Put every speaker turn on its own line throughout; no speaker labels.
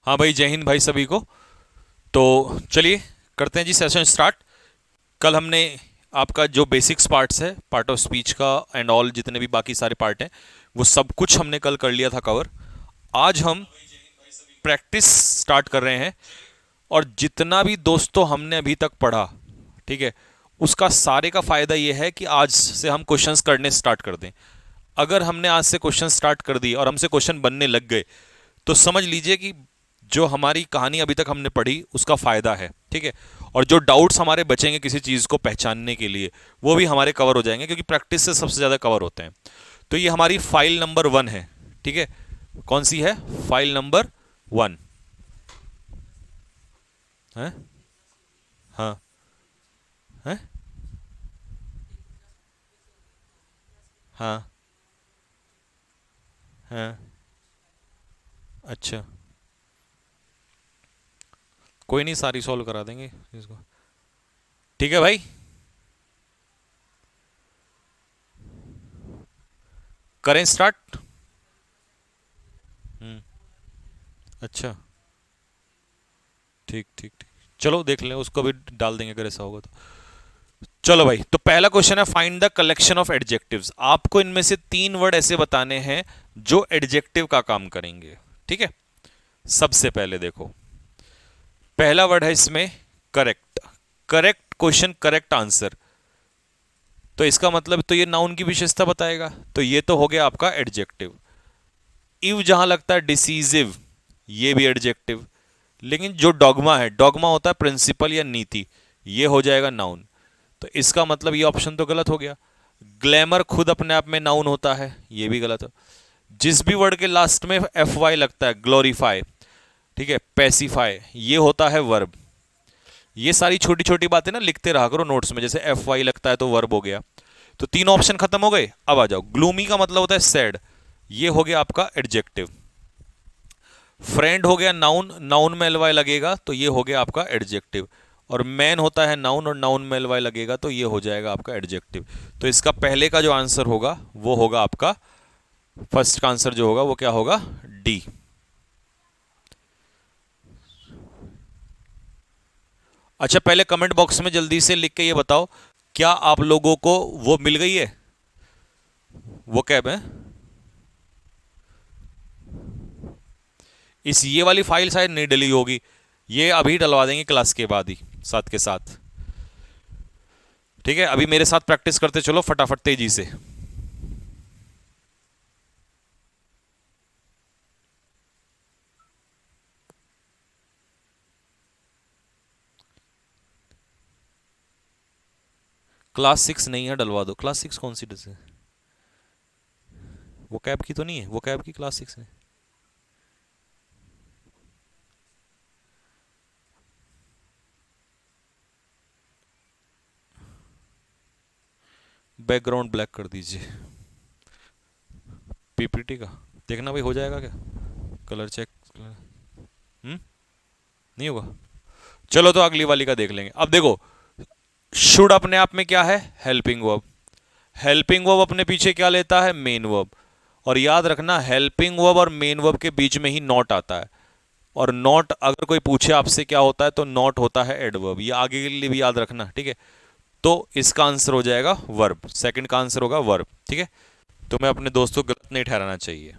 हाँ भाई, जय हिंद भाई सभी को। तो चलिए करते हैं जी सेशन स्टार्ट। कल हमने आपका जो बेसिक्स पार्ट्स है, पार्ट ऑफ स्पीच का एंड ऑल, जितने भी बाकी सारे पार्ट हैं, वो सब कुछ हमने कल कर लिया था कवर। आज हम प्रैक्टिस स्टार्ट कर रहे हैं। और जितना भी दोस्तों हमने अभी तक पढ़ा, ठीक है, उसका सारे का फायदा ये है कि आज से हम क्वेश्चंस करने स्टार्ट कर दें। अगर हमने आज से क्वेश्चन स्टार्ट कर दिए और हमसे क्वेश्चन बनने लग गए, तो समझ लीजिए कि जो हमारी कहानी अभी तक हमने पढ़ी उसका फायदा है, ठीक है। और जो डाउट्स हमारे बचेंगे किसी चीज़ को पहचानने के लिए, वो भी हमारे कवर हो जाएंगे, क्योंकि प्रैक्टिस से सबसे ज़्यादा कवर होते हैं। तो ये हमारी फाइल नंबर 1 है, ठीक है। कौन सी है? फाइल नंबर 1 है। हाँ है। हाँ। हाँ। अच्छा, कोई नहीं, सारी सॉल्व करा देंगे इसको। ठीक है भाई, करें स्टार्ट। हम्म। अच्छा, ठीक ठीक ठीक। चलो देख लें, उसको भी डाल देंगे अगर ऐसा होगा तो। चलो भाई, तो पहला क्वेश्चन है, find the collection of adjectives. आपको इनमें से 3 वर्ड ऐसे बताने हैं जो एडजेक्टिव का काम करेंगे, ठीक है। सबसे पहले देखो, पहला वर्ड है इसमें correct. Correct question, correct answer. तो इसका मतलब तो ये नाउन की विशेषता बताएगा, तो ये तो हो गया आपका एडजेक्टिव। इव जहां लगता है डिसीजिव, ये भी एडजेक्टिव। लेकिन जो डॉगमा है, डॉगमा होता है प्रिंसिपल या नीति, ये हो जाएगा नाउन। तो इसका मतलब ये ऑप्शन तो गलत हो गया। ग्लैमर खुद अपने आप में नाउन होता है, ये भी गलत हो। जिस भी वर्ड के लास्ट में एफ वाई लगता है, ग्लोरीफाई, ठीक है, पैसिफाई, ये होता है वर्ब। ये सारी छोटी छोटी बातें ना लिखते रहा करो नोट्स में, जैसे एफ वाई लगता है तो वर्ब हो गया। तो 3 ऑप्शन खत्म हो गए। अब आ जाओ, ग्लूमी का मतलब होता है सैड, ये हो गया आपका एडजेक्टिव। फ्रेंड हो गया नाउन, नाउन में एलवाई लगेगा तो ये हो गया आपका एडजेक्टिव। और मैन होता है नाउन, और नाउन में एलवाई लगेगा तो ये हो जाएगा आपका एडजेक्टिव। तो इसका पहले का जो आंसर होगा वो होगा आपका, फर्स्ट का आंसर जो होगा वो क्या होगा? डी। अच्छा, पहले कमेंट बॉक्स में जल्दी से लिख के ये बताओ, क्या आप लोगों को वो मिल गई है, वो कैब है? इस ये वाली फाइल शायद नहीं डली होगी, ये अभी डलवा देंगे क्लास के बाद ही, साथ के साथ। ठीक है, अभी मेरे साथ प्रैक्टिस करते चलो फटाफट तेजी से। क्लास 6 नहीं है, डलवा दो। क्लास 6 कौन सी डिस है? वो कैब की तो नहीं है, वो कैब की क्लास 6 है। बैकग्राउंड ब्लैक कर दीजिए पीपीटी का। देखना भाई, हो जाएगा क्या? Colour check. नहीं होगा? चलो तो अगली वाली का देख लेंगे। अब देखो, शुड अपने आप में क्या है? Helping verb. हेल्पिंग वर्ब अपने पीछे क्या लेता है? Main verb. और याद रखना, हेल्पिंग वर्ब और मेन वर्ब के बीच में ही नॉट आता है। और नॉट अगर कोई पूछे आपसे क्या होता है, तो नॉट होता है एडवर्ब। ये आगे के लिए भी याद रखना, ठीक है। तो इसका आंसर हो जाएगा वर्ब, सेकंड का आंसर होगा वर्ब, ठीक है। तो मैं अपने दोस्तों को गलत नहीं ठहराना चाहिए।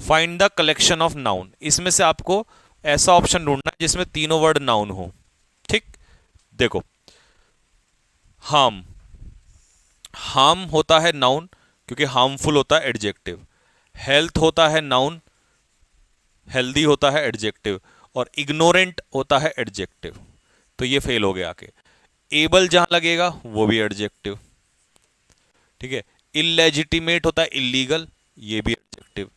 Find the collection of noun, इसमें से आपको ऐसा ऑप्शन ढूंढना है जिसमें तीनों वर्ड नाउन हो, ठीक। देखो, हार्म, हार्म होता है नाउन, क्योंकि हार्मफुल होता है एडजेक्टिव। हेल्थ होता है नाउन, हेल्दी होता है एडजेक्टिव। और इग्नोरेंट होता है एडजेक्टिव। तो ये फेल हो गया आके। एबल जहां लगेगा वो भी एडजेक्टिव, ठीक है। इलेजिटिमेट होता है इलीगल, ये भी एडजेक्टिव।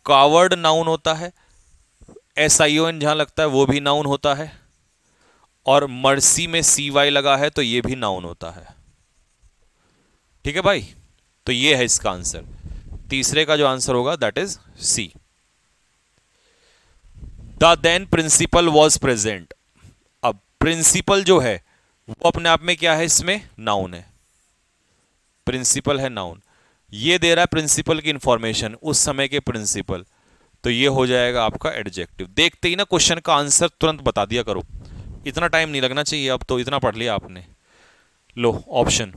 कावर्ड नाउन होता है, SION जहां लगता है वो भी नाउन होता है। और मर्सी में CY लगा है तो ये भी नाउन होता है, ठीक है भाई। तो ये है इसका आंसर। तीसरे का जो आंसर होगा that is C. The then principal was present. अब प्रिंसिपल जो है वो अपने आप में क्या है? इसमें नाउन है, प्रिंसिपल है नाउन। ये दे रहा है प्रिंसिपल की इंफॉर्मेशन, उस समय के प्रिंसिपल। तो ये हो जाएगा आपका एडजेक्टिव। देखते ही ना क्वेश्चन का आंसर तुरंत बता दिया करो, इतना टाइम नहीं लगना चाहिए, अब तो इतना पढ़ लिया आपने। लो ऑप्शन,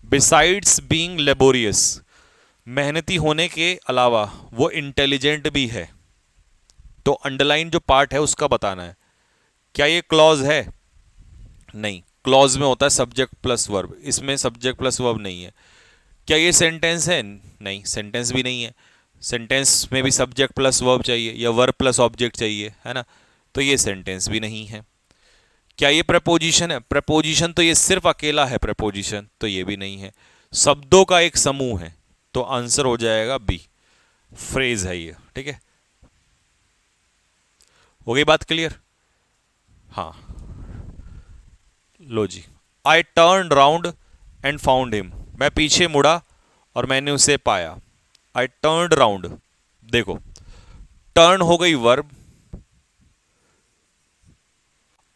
बिसाइड्स बीइंग लेबोरियस, मेहनती होने के अलावा वो इंटेलिजेंट भी है। तो अंडरलाइन जो पार्ट है उसका बताना है। क्या ये क्लॉज है? नहीं, क्लॉज में होता है सब्जेक्ट प्लस वर्ब, इसमें सब्जेक्ट प्लस वर्ब नहीं है। क्या ये सेंटेंस है? नहीं, सेंटेंस भी नहीं है। सेंटेंस में भी सब्जेक्ट प्लस वर्ब चाहिए या वर्ब प्लस ऑब्जेक्ट चाहिए, है ना, तो ये सेंटेंस भी नहीं है। क्या ये प्रपोजिशन है? प्रपोजिशन तो ये सिर्फ अकेला है प्रपोजिशन, तो ये भी नहीं है। शब्दों का एक समूह है, तो आंसर हो जाएगा बी, फ्रेज है ये। ठीक है, हो गई बात क्लियर? हाँ, लो जी, I turn round and found him, मैं पीछे मुड़ा और मैंने उसे पाया। आई टर्न राउंड, देखो टर्न हो गई वर्ब।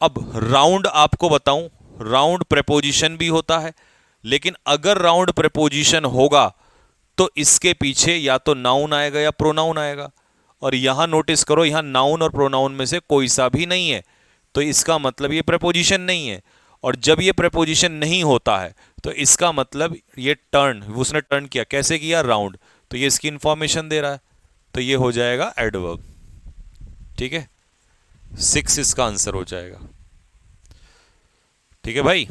अब राउंड आपको बताऊं, राउंड प्रेपोजिशन भी होता है, लेकिन अगर राउंड प्रेपोजिशन होगा तो इसके पीछे या तो नाउन आएगा या प्रोनाउन आएगा, और यहां नोटिस करो, यहां नाउन और प्रोनाउन में से कोई सा भी नहीं है, तो इसका मतलब ये प्रेपोजिशन नहीं है। और जब ये प्रेपोजिशन नहीं होता है तो इसका मतलब ये टर्न, उसने टर्न किया, कैसे किया? राउंड, तो ये इसकी इंफॉर्मेशन दे रहा है, तो ये हो जाएगा एडवर्ब। ठीक है, 6 इसका आंसर हो जाएगा। ठीक है भाई,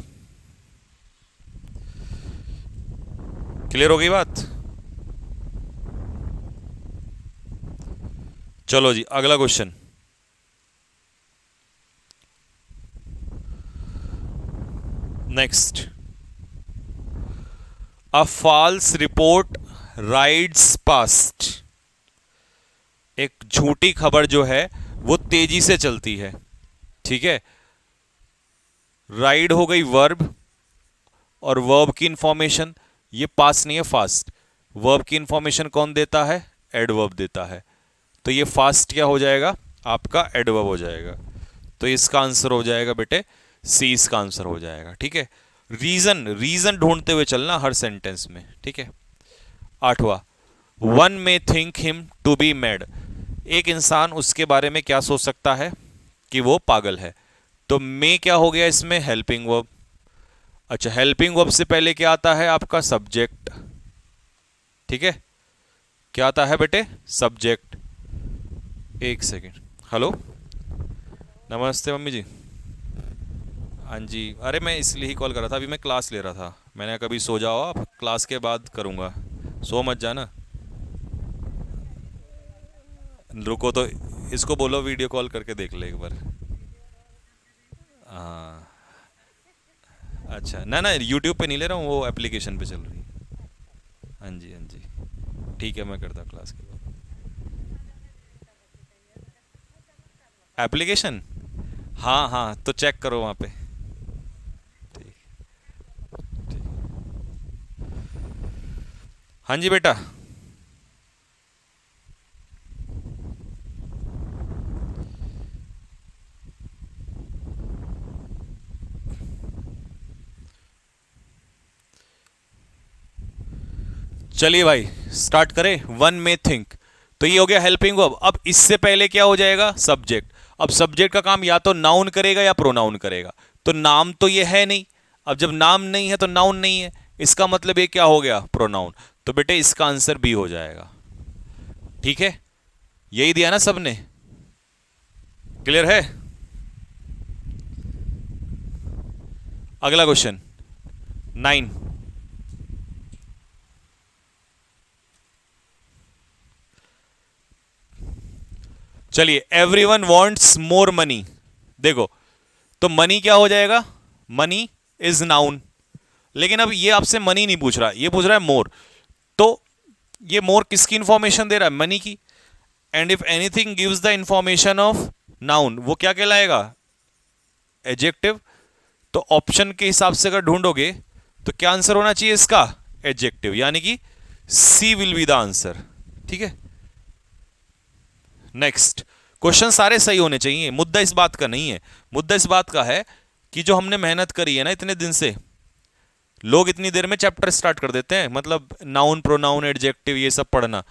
क्लियर हो गई बात? चलो जी, अगला question. Next, a false report rides past, एक झूठी खबर जो है वो तेजी से चलती है। ठीक है, राइड हो गई वर्ब, और वर्ब की इंफॉर्मेशन, ये पास नहीं है फास्ट, वर्ब की इंफॉर्मेशन कौन देता है? एडवर्ब देता है, तो ये फास्ट क्या हो जाएगा? आपका एडवर्ब हो जाएगा। तो इसका आंसर हो जाएगा बेटे सी, इसका आंसर हो जाएगा। ठीक है, रीजन, रीजन ढूंढते हुए चलना हर सेंटेंस में। ठीक है, 8वां, one may think him to be mad, एक इंसान उसके बारे में क्या सोच सकता है? कि वो पागल है। तो मे क्या हो गया इसमें? Helping verb. अच्छा, हेल्पिंग वर्ब से पहले क्या आता है? आपका सब्जेक्ट। ठीक है, क्या आता है बेटे? सब्जेक्ट। एक सेकेंड, हेलो, नमस्ते मम्मी जी। हाँ जी, अरे मैं इसलिए ही कॉल कर रहा था, अभी मैं क्लास ले रहा था, मैंने कभी सो जाओ, आप क्लास के बाद करूँगा, सो मत जाना। रुको तो, इसको बोलो वीडियो कॉल करके देख ले एक बार। हाँ, अच्छा, ना ना यूट्यूब पे नहीं ले रहा हूँ, वो एप्लीकेशन पे चल रही है। हाँ जी, हाँ जी, ठीक है, मैं करता क्लास के बाद एप्लीकेशन। हाँ हाँ, तो चेक करो वहाँ पे। ठीक, ठीक। हाँ जी बेटा, चलिए भाई स्टार्ट करें। वन में थिंक, तो ये हो गया हेल्पिंग वर्ब। अब इससे पहले क्या हो जाएगा? सब्जेक्ट। अब सब्जेक्ट का काम या तो नाउन करेगा या प्रोनाउन करेगा, तो नाम तो ये है नहीं, अब जब नाम नहीं है तो नाउन नहीं है, इसका मतलब ये क्या हो गया? प्रोनाउन। तो बेटे इसका आंसर बी हो जाएगा। ठीक है, यही दिया ना सबने? क्लियर है? अगला क्वेश्चन 9, चलिए, एवरीवन वांट्स मोर मनी, देखो तो मनी क्या हो जाएगा? मनी इज नाउन, लेकिन अब ये आपसे मनी नहीं पूछ रहा, ये पूछ रहा है मोर। तो ये मोर किसकी इंफॉर्मेशन दे रहा है? मनी की। And if anything gives the information of noun, वो क्या कहलाएगा? एडजेक्टिव। तो ऑप्शन के हिसाब से अगर ढूंढोगे तो क्या आंसर होना चाहिए इसका? एडजेक्टिव, यानी कि सी विल बी द आंसर। ठीक है, नेक्स्ट क्वेश्चन सारे सही होने चाहिए, मुद्दा इस बात का नहीं है। मुद्दा इस बात का है कि जो हमने मेहनत करी है ना इतने दिन से, लोग इतनी देर में चैप्टर स्टार्ट कर देते हैं, मतलब नाउन प्रोनाउन एडजेक्टिव ये सब पढ़ना,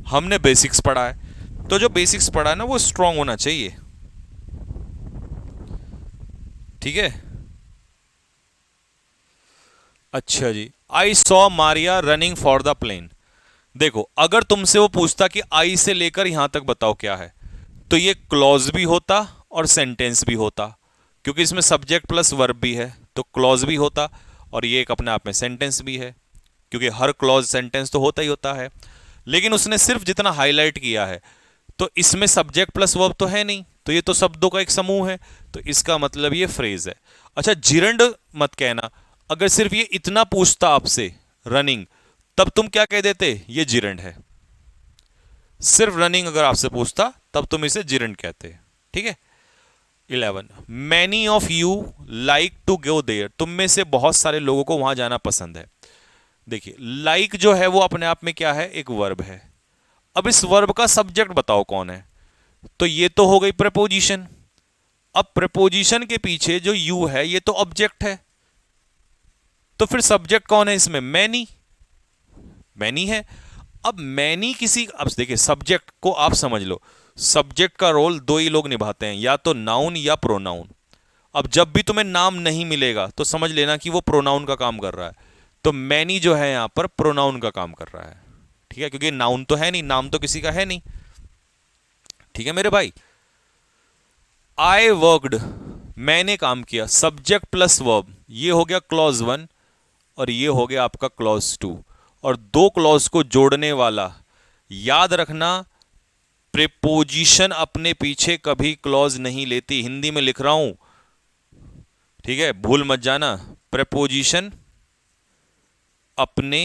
हमने बेसिक्स पढ़ा है। तो जो बेसिक्स पढ़ा है ना वो स्ट्रांग होना चाहिए, ठीक है। अच्छा जी, I saw Maria running for the plane. देखो अगर तुमसे वो पूछता कि आई से लेकर यहां तक बताओ क्या है, तो ये क्लॉज भी होता और सेंटेंस भी होता, क्योंकि इसमें सब्जेक्ट प्लस वर्ब भी है, तो क्लॉज भी होता और ये एक अपने आप में सेंटेंस भी है, क्योंकि हर क्लॉज सेंटेंस तो होता ही होता है। लेकिन उसने सिर्फ जितना हाईलाइट किया है, तो इसमें सब्जेक्ट प्लस वर्ब तो है नहीं, तो ये तो शब्दों का एक समूह है, तो इसका मतलब ये फ्रेज है। अच्छा जिरंड मत कहना, अगर सिर्फ ये इतना पूछता आपसे रनिंग, तब तुम क्या कह देते, ये जिरंड है। सिर्फ रनिंग अगर आपसे पूछता तब तुम इसे जिरंड कहते, ठीक है। 11 many of you like to go there, तुम में से बहुत सारे लोगों को वहां जाना पसंद है। देखिए लाइक जो है वो अपने आप में क्या है, एक वर्ब है। अब इस वर्ब का सब्जेक्ट बताओ कौन है, तो ये तो हो गई प्रेपोजिशन। अब प्रेपोजिशन के पीछे जो यू है ये तो ऑब्जेक्ट है, तो फिर सब्जेक्ट कौन है इसमें, मैनी, मैनी है। अब मैनी किसी, अब देखिए सब्जेक्ट को आप समझ लो, सब्जेक्ट का रोल दो ही लोग निभाते हैं, या तो नाउन या प्रोनाउन। अब जब भी तुम्हें नाम नहीं मिलेगा तो समझ लेना कि वो प्रोनाउन का काम कर रहा है, तो मैनी जो है यहां पर प्रोनाउन का काम कर रहा है, ठीक है, क्योंकि नाउन तो है नहीं, नाम तो किसी का है नहीं, ठीक है मेरे भाई। आई वर्कड, मैंने काम किया, सब्जेक्ट प्लस वर्ब, ये हो गया क्लॉज 1 और ये हो गया आपका क्लॉज 2, और दो क्लॉज को जोड़ने वाला, याद रखना प्रीपोजिशन अपने पीछे कभी क्लॉज नहीं लेती, हिंदी में लिख रहा हूं, ठीक है, भूल मत जाना, प्रीपोजिशन अपने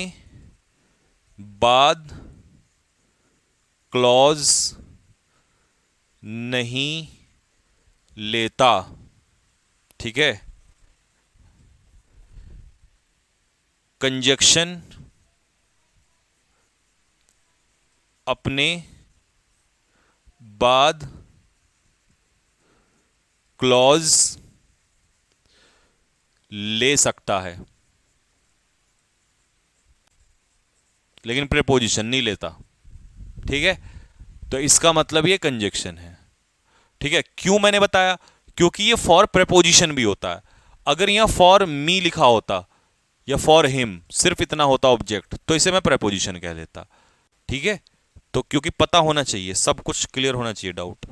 बाद क्लॉज नहीं लेता, ठीक है। कंजक्शन अपने बाद क्लॉज ले सकता है, लेकिन प्रीपोजिशन नहीं लेता, ठीक है। तो इसका मतलब ये कंजक्शन है, ठीक है। क्यों मैंने बताया, क्योंकि ये फॉर प्रीपोजिशन भी होता है। अगर यहां फॉर मी लिखा होता या फॉर हिम सिर्फ इतना होता ऑब्जेक्ट, तो इसे मैं प्रीपोजिशन कह देता, ठीक है। तो क्योंकि पता होना चाहिए, सब कुछ क्लियर होना चाहिए, डाउट।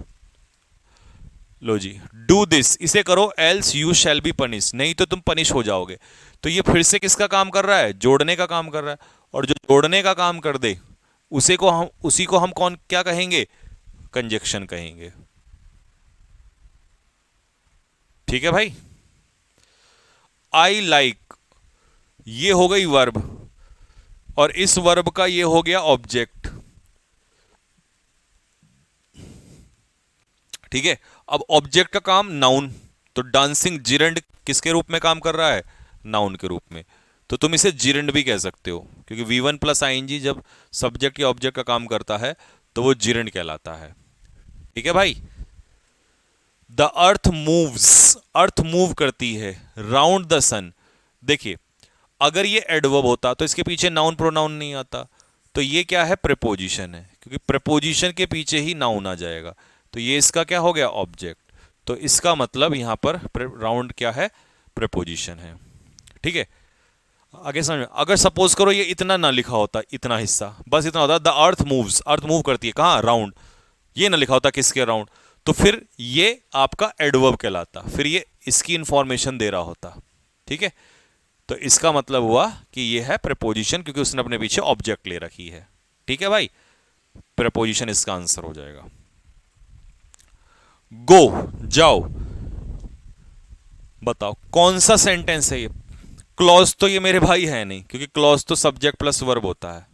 लो जी, डू दिस, इसे करो, else you shall be punish, नहीं तो तुम पनिश हो जाओगे। तो ये फिर से किसका काम कर रहा है, जोड़ने का काम कर रहा है, और जो जोड़ने का काम कर दे उसी को हम कौन क्या कहेंगे, कंजक्शन कहेंगे, ठीक है भाई। आई लाइक, ये हो गई वर्ब, और इस वर्ब का ये हो गया ऑब्जेक्ट, ठीक है। अब ऑब्जेक्ट का काम नाउन, तो डांसिंग जिरंड किसके रूप में काम कर रहा है, नाउन के रूप में, तो तुम इसे जिरंड भी कह सकते हो, क्योंकि V1 प्लस आईएनजी जब सब्जेक्ट या ऑब्जेक्ट का काम करता है तो वो जिरंड कहलाता है, ठीक है भाई। The earth moves, earth move करती है राउंड द सन। देखिए अगर ये एडवर्ब होता तो इसके पीछे नाउन प्रोनाउन नहीं आता, तो ये क्या है, प्रीपोजिशन है, क्योंकि प्रीपोजिशन के पीछे ही नाउन आ जाएगा, तो ये इसका क्या हो गया, ऑब्जेक्ट। तो इसका मतलब यहां पर राउंड क्या है, प्रीपोजिशन है, ठीक है। आगे समझ में, अगर सपोज करो ये इतना ना लिखा होता, इतना हिस्सा बस इतना होता, the earth moves, earth move करती है कहां, राउंड, ये ना लिखा होता किसके राउंड, तो फिर ये आपका एडवर्ब कहलाता, फिर ये इसकी इंफॉर्मेशन दे रहा होता, ठीक है। तो इसका मतलब हुआ कि ये है प्रीपोजिशन, क्योंकि उसने अपने पीछे ऑब्जेक्ट ले रखी है, ठीक है भाई। प्रीपोजिशन इसका आंसर हो जाएगा। गो, जाओ, बताओ कौन सा सेंटेंस है ये, क्लॉज तो ये मेरे भाई है नहीं, क्योंकि क्लॉज तो सब्जेक्ट प्लस वर्ब होता है,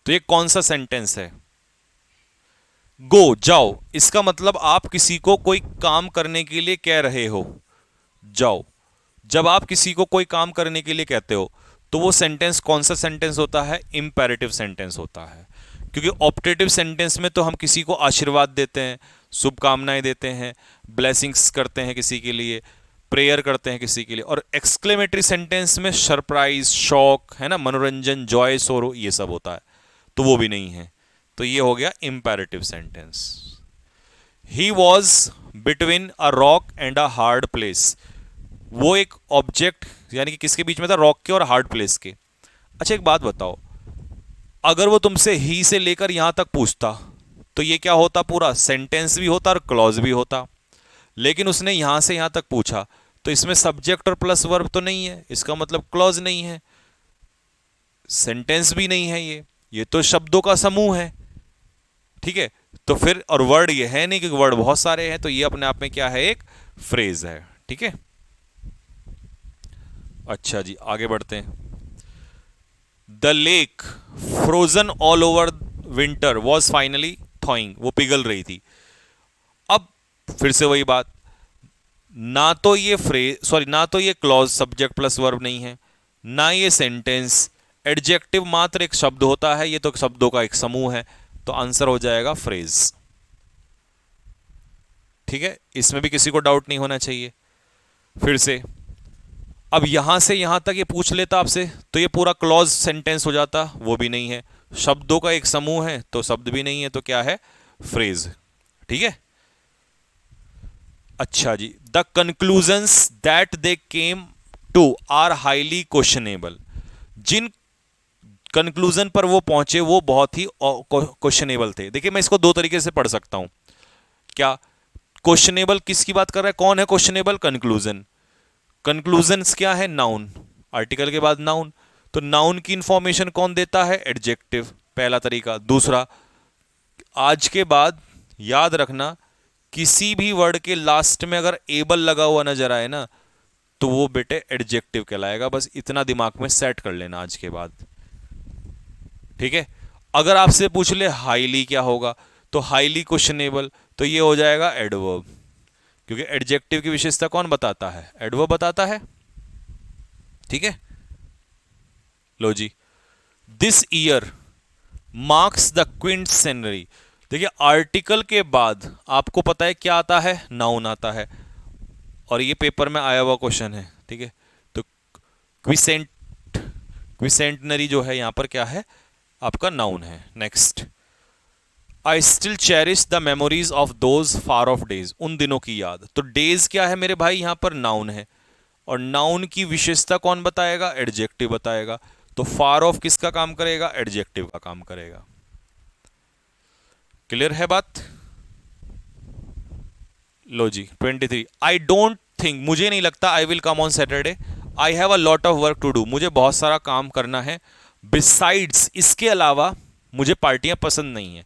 तो ये कौन सा सेंटेंस है, गो, जाओ, इसका मतलब आप किसी को कोई काम करने के लिए कह रहे हो, जाओ। जब आप किसी को कोई काम करने के लिए कहते हो तो वो सेंटेंस कौन सा सेंटेंस होता है, इंपेरेटिव सेंटेंस होता है, क्योंकि ऑप्टेटिव सेंटेंस में तो हम किसी को आशीर्वाद देते हैं, शुभकामनाएं देते हैं, ब्लेसिंग्स करते हैं किसी के लिए, प्रेयर करते हैं किसी के लिए, और एक्सक्लेमेटरी सेंटेंस में सरप्राइज, शॉक, है ना, मनोरंजन, जॉय, सोरो, ये सब होता है, तो वो भी नहीं है। तो ये हो गया imperative sentence. He was between a rock and a hard place. वो एक ऑब्जेक्ट यानी कि किसके बीच में था, रॉक के और हार्ड प्लेस के। अच्छा एक बात बताओ, अगर वो तुमसे ही से लेकर यहां तक पूछता तो ये क्या होता, पूरा सेंटेंस भी होता और क्लॉज भी होता। लेकिन उसने यहां से यहां तक पूछा तो इसमें सब्जेक्ट और प्लस वर्ब तो नहीं है, इसका मतलब क्लॉज नहीं है, सेंटेंस भी नहीं है, ये तो शब्दों का समूह है। ठीक है, तो फिर और वर्ड ये है नहीं, क्योंकि वर्ड बहुत सारे हैं, तो ये अपने आप में क्या है, एक फ्रेज है। ठीक है, अच्छा जी आगे बढ़ते हैं। The lake frozen all over winter was finally थॉइंग, वो पिघल रही थी। अब फिर से वही बात, ना तो ये फ्रेज सॉरी ना तो ये क्लॉज सब्जेक्ट प्लस वर्ब नहीं है, ना ये सेंटेंस। एडजेक्टिव मात्र एक शब्द होता है, ये तो शब्दों का एक समूह है, तो आंसर हो जाएगा फ्रेज। ठीक है, इसमें भी किसी को डाउट नहीं होना चाहिए। फिर से अब यहां से यहां तक ये पूछ लेता आपसे तो ये पूरा क्लॉज सेंटेंस हो जाता, वो भी नहीं है। शब्दों का एक समूह है तो शब्द भी नहीं है, तो क्या है, फ्रेज। ठीक है, अच्छा जी, the conclusions that they came to are highly questionable. जिन कंक्लूजन पर वो पहुंचे वो बहुत ही क्वेश्चनेबल थे। देखिए मैं इसको दो तरीके से पढ़ सकता हूं। क्या क्वेश्चनेबल किसकी बात कर रहा है, कौन है क्वेश्चनेबल, कंक्लूजन। कंक्लूजन्स क्या है, नाउन, आर्टिकल के बाद नाउन, तो नाउन की इंफॉर्मेशन कौन देता है, एडजेक्टिव, पहला तरीका। दूसरा, आज के बाद याद रखना किसी भी वर्ड के लास्ट में अगर एबल लगा हुआ नजर आए ना तो वो बेटे एडजेक्टिव कहलाएगा, बस इतना दिमाग में सेट कर लेना आज के बाद। ठीक है, अगर आपसे पूछ ले हाईली क्या होगा, तो हाईली क्वेश्चनेबल, तो ये हो जाएगा एडवर्ब, क्योंकि एडजेक्टिव की विशेषता कौन बताता है, एडवर्ब बताता है। ठीक है, लो जी, दिस ईयर मार्क्स द क्विंसेंटनरी। देखिए आर्टिकल के बाद आपको पता है क्या आता है, नाउन आता है, और ये पेपर में आया हुआ क्वेश्चन है। ठीक है, तो क्विसेंटनरी जो है यहां पर क्या है, आपका नाउन है। Next, I still cherish the memories of those far of days, उन दिनों की याद। तो डेज क्या है मेरे भाई, यहां पर नाउन है, और नाउन की विशेषता कौन बताएगा, एडजेक्टिव बताएगा। तो फार ऑफ किसका काम करेगा, एडजेक्टिव का काम करेगा। क्लियर है बात, लो जी 23, आई डोंट थिंक, मुझे नहीं लगता, I will come on Saturday, I have a lot of work to do, मुझे बहुत सारा काम करना है, बिसाइड्स, इसके अलावा मुझे पार्टियां पसंद नहीं है।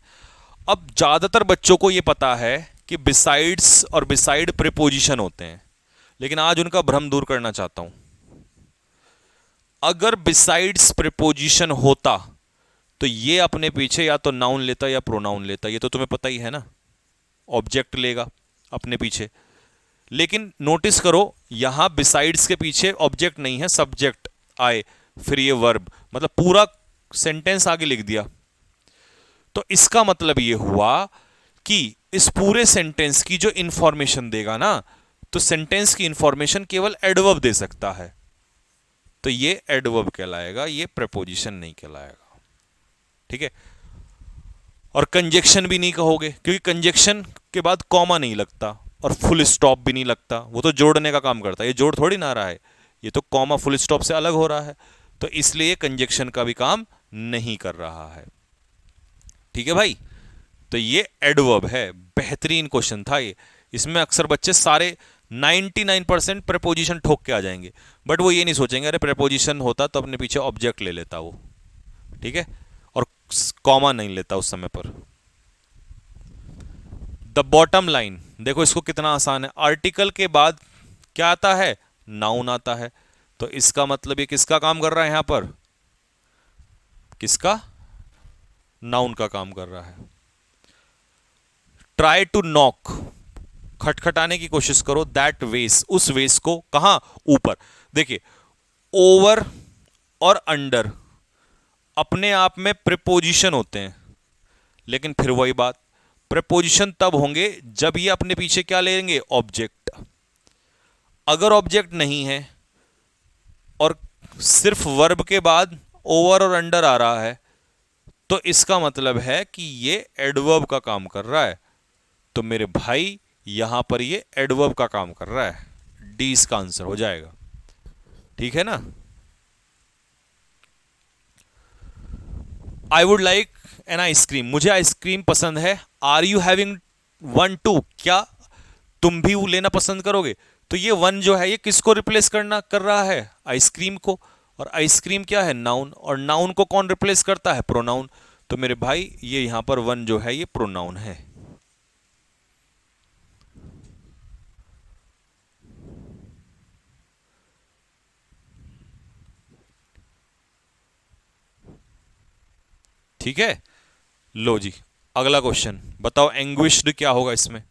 अब ज्यादातर बच्चों को यह पता है कि बिसाइड्स और बिसाइड प्रीपोजिशन होते हैं, लेकिन आज उनका भ्रम दूर करना चाहता हूं। अगर बिसाइड्स प्रीपोजिशन होता तो ये अपने पीछे या तो नाउन लेता या प्रोनाउन लेता, ये तो तुम्हें पता ही है ना, ऑब्जेक्ट लेगा अपने पीछे। लेकिन नोटिस करो यहां बिसाइड्स के पीछे ऑब्जेक्ट नहीं है, सब्जेक्ट आए, फिर ये वर्ब, मतलब पूरा सेंटेंस आगे लिख दिया। तो इसका मतलब ये हुआ कि इस पूरे सेंटेंस की जो इंफॉर्मेशन देगा ना, तो सेंटेंस की इंफॉर्मेशन केवल एडवर्ब दे सकता है, तो ये एडवर्ब कहलाएगा, ये प्रेपोजिशन नहीं कहलाएगा। ठीक है, और कंजक्शन भी नहीं कहोगे, क्योंकि कंजक्शन के बाद कॉमा नहीं लगता और फुल स्टॉप भी नहीं लगता, वो तो जोड़ने का काम करता है, ये जोड़ थोड़ी ना रहा है, ये तो कॉमा फुल स्टॉप से अलग हो रहा है, तो इसलिए कंजक्शन का भी काम नहीं कर रहा है। ठीक है भाई, तो ये एडवर्ब है। बेहतरीन क्वेश्चन था ये, इसमें अक्सर बच्चे सारे 99% प्रेपोजिशन ठोक के आ जाएंगे, बट वो ये नहीं सोचेंगे अरे प्रेपोजिशन होता तो अपने पीछे ऑब्जेक्ट ले लेता वो। ठीक है, और कॉमा नहीं लेता उस समय पर। द बॉटम लाइन, देखो इसको कितना आसान है, आर्टिकल के बाद क्या आता है, नाउन आता है, तो इसका मतलब ये किसका काम कर रहा है यहां पर, किसका, नाउन का काम कर रहा है। ट्राई टू नॉक, खटखटाने की कोशिश करो, दैट वेस, उस वेस को, कहां, ऊपर। देखिए ओवर और अंडर अपने आप में प्रीपोजिशन होते हैं, लेकिन फिर वही बात, प्रीपोजिशन तब होंगे जब ये अपने पीछे क्या लेंगे, ऑब्जेक्ट। अगर ऑब्जेक्ट नहीं है और सिर्फ वर्ब के बाद ओवर और अंडर आ रहा है तो इसका मतलब है कि ये एडवर्ब का काम कर रहा है। तो मेरे भाई यहां पर ये एडवर्ब का काम कर रहा है, डी इसका आंसर हो जाएगा। ठीक है ना। I would like an ice cream, मुझे आइसक्रीम पसंद है। Are you having one too, क्या तुम भी वो लेना पसंद करोगे? तो ये वन जो है ये किसको रिप्लेस करना कर रहा है? आइसक्रीम को। और आइसक्रीम क्या है? नाउन। और नाउन को कौन रिप्लेस करता है? प्रोनाउन। तो मेरे भाई ये यहां पर वन जो है ये प्रोनाउन है। ठीक है। लो जी, अगला क्वेश्चन बताओ, एंग्विश्ड क्या होगा इसमें?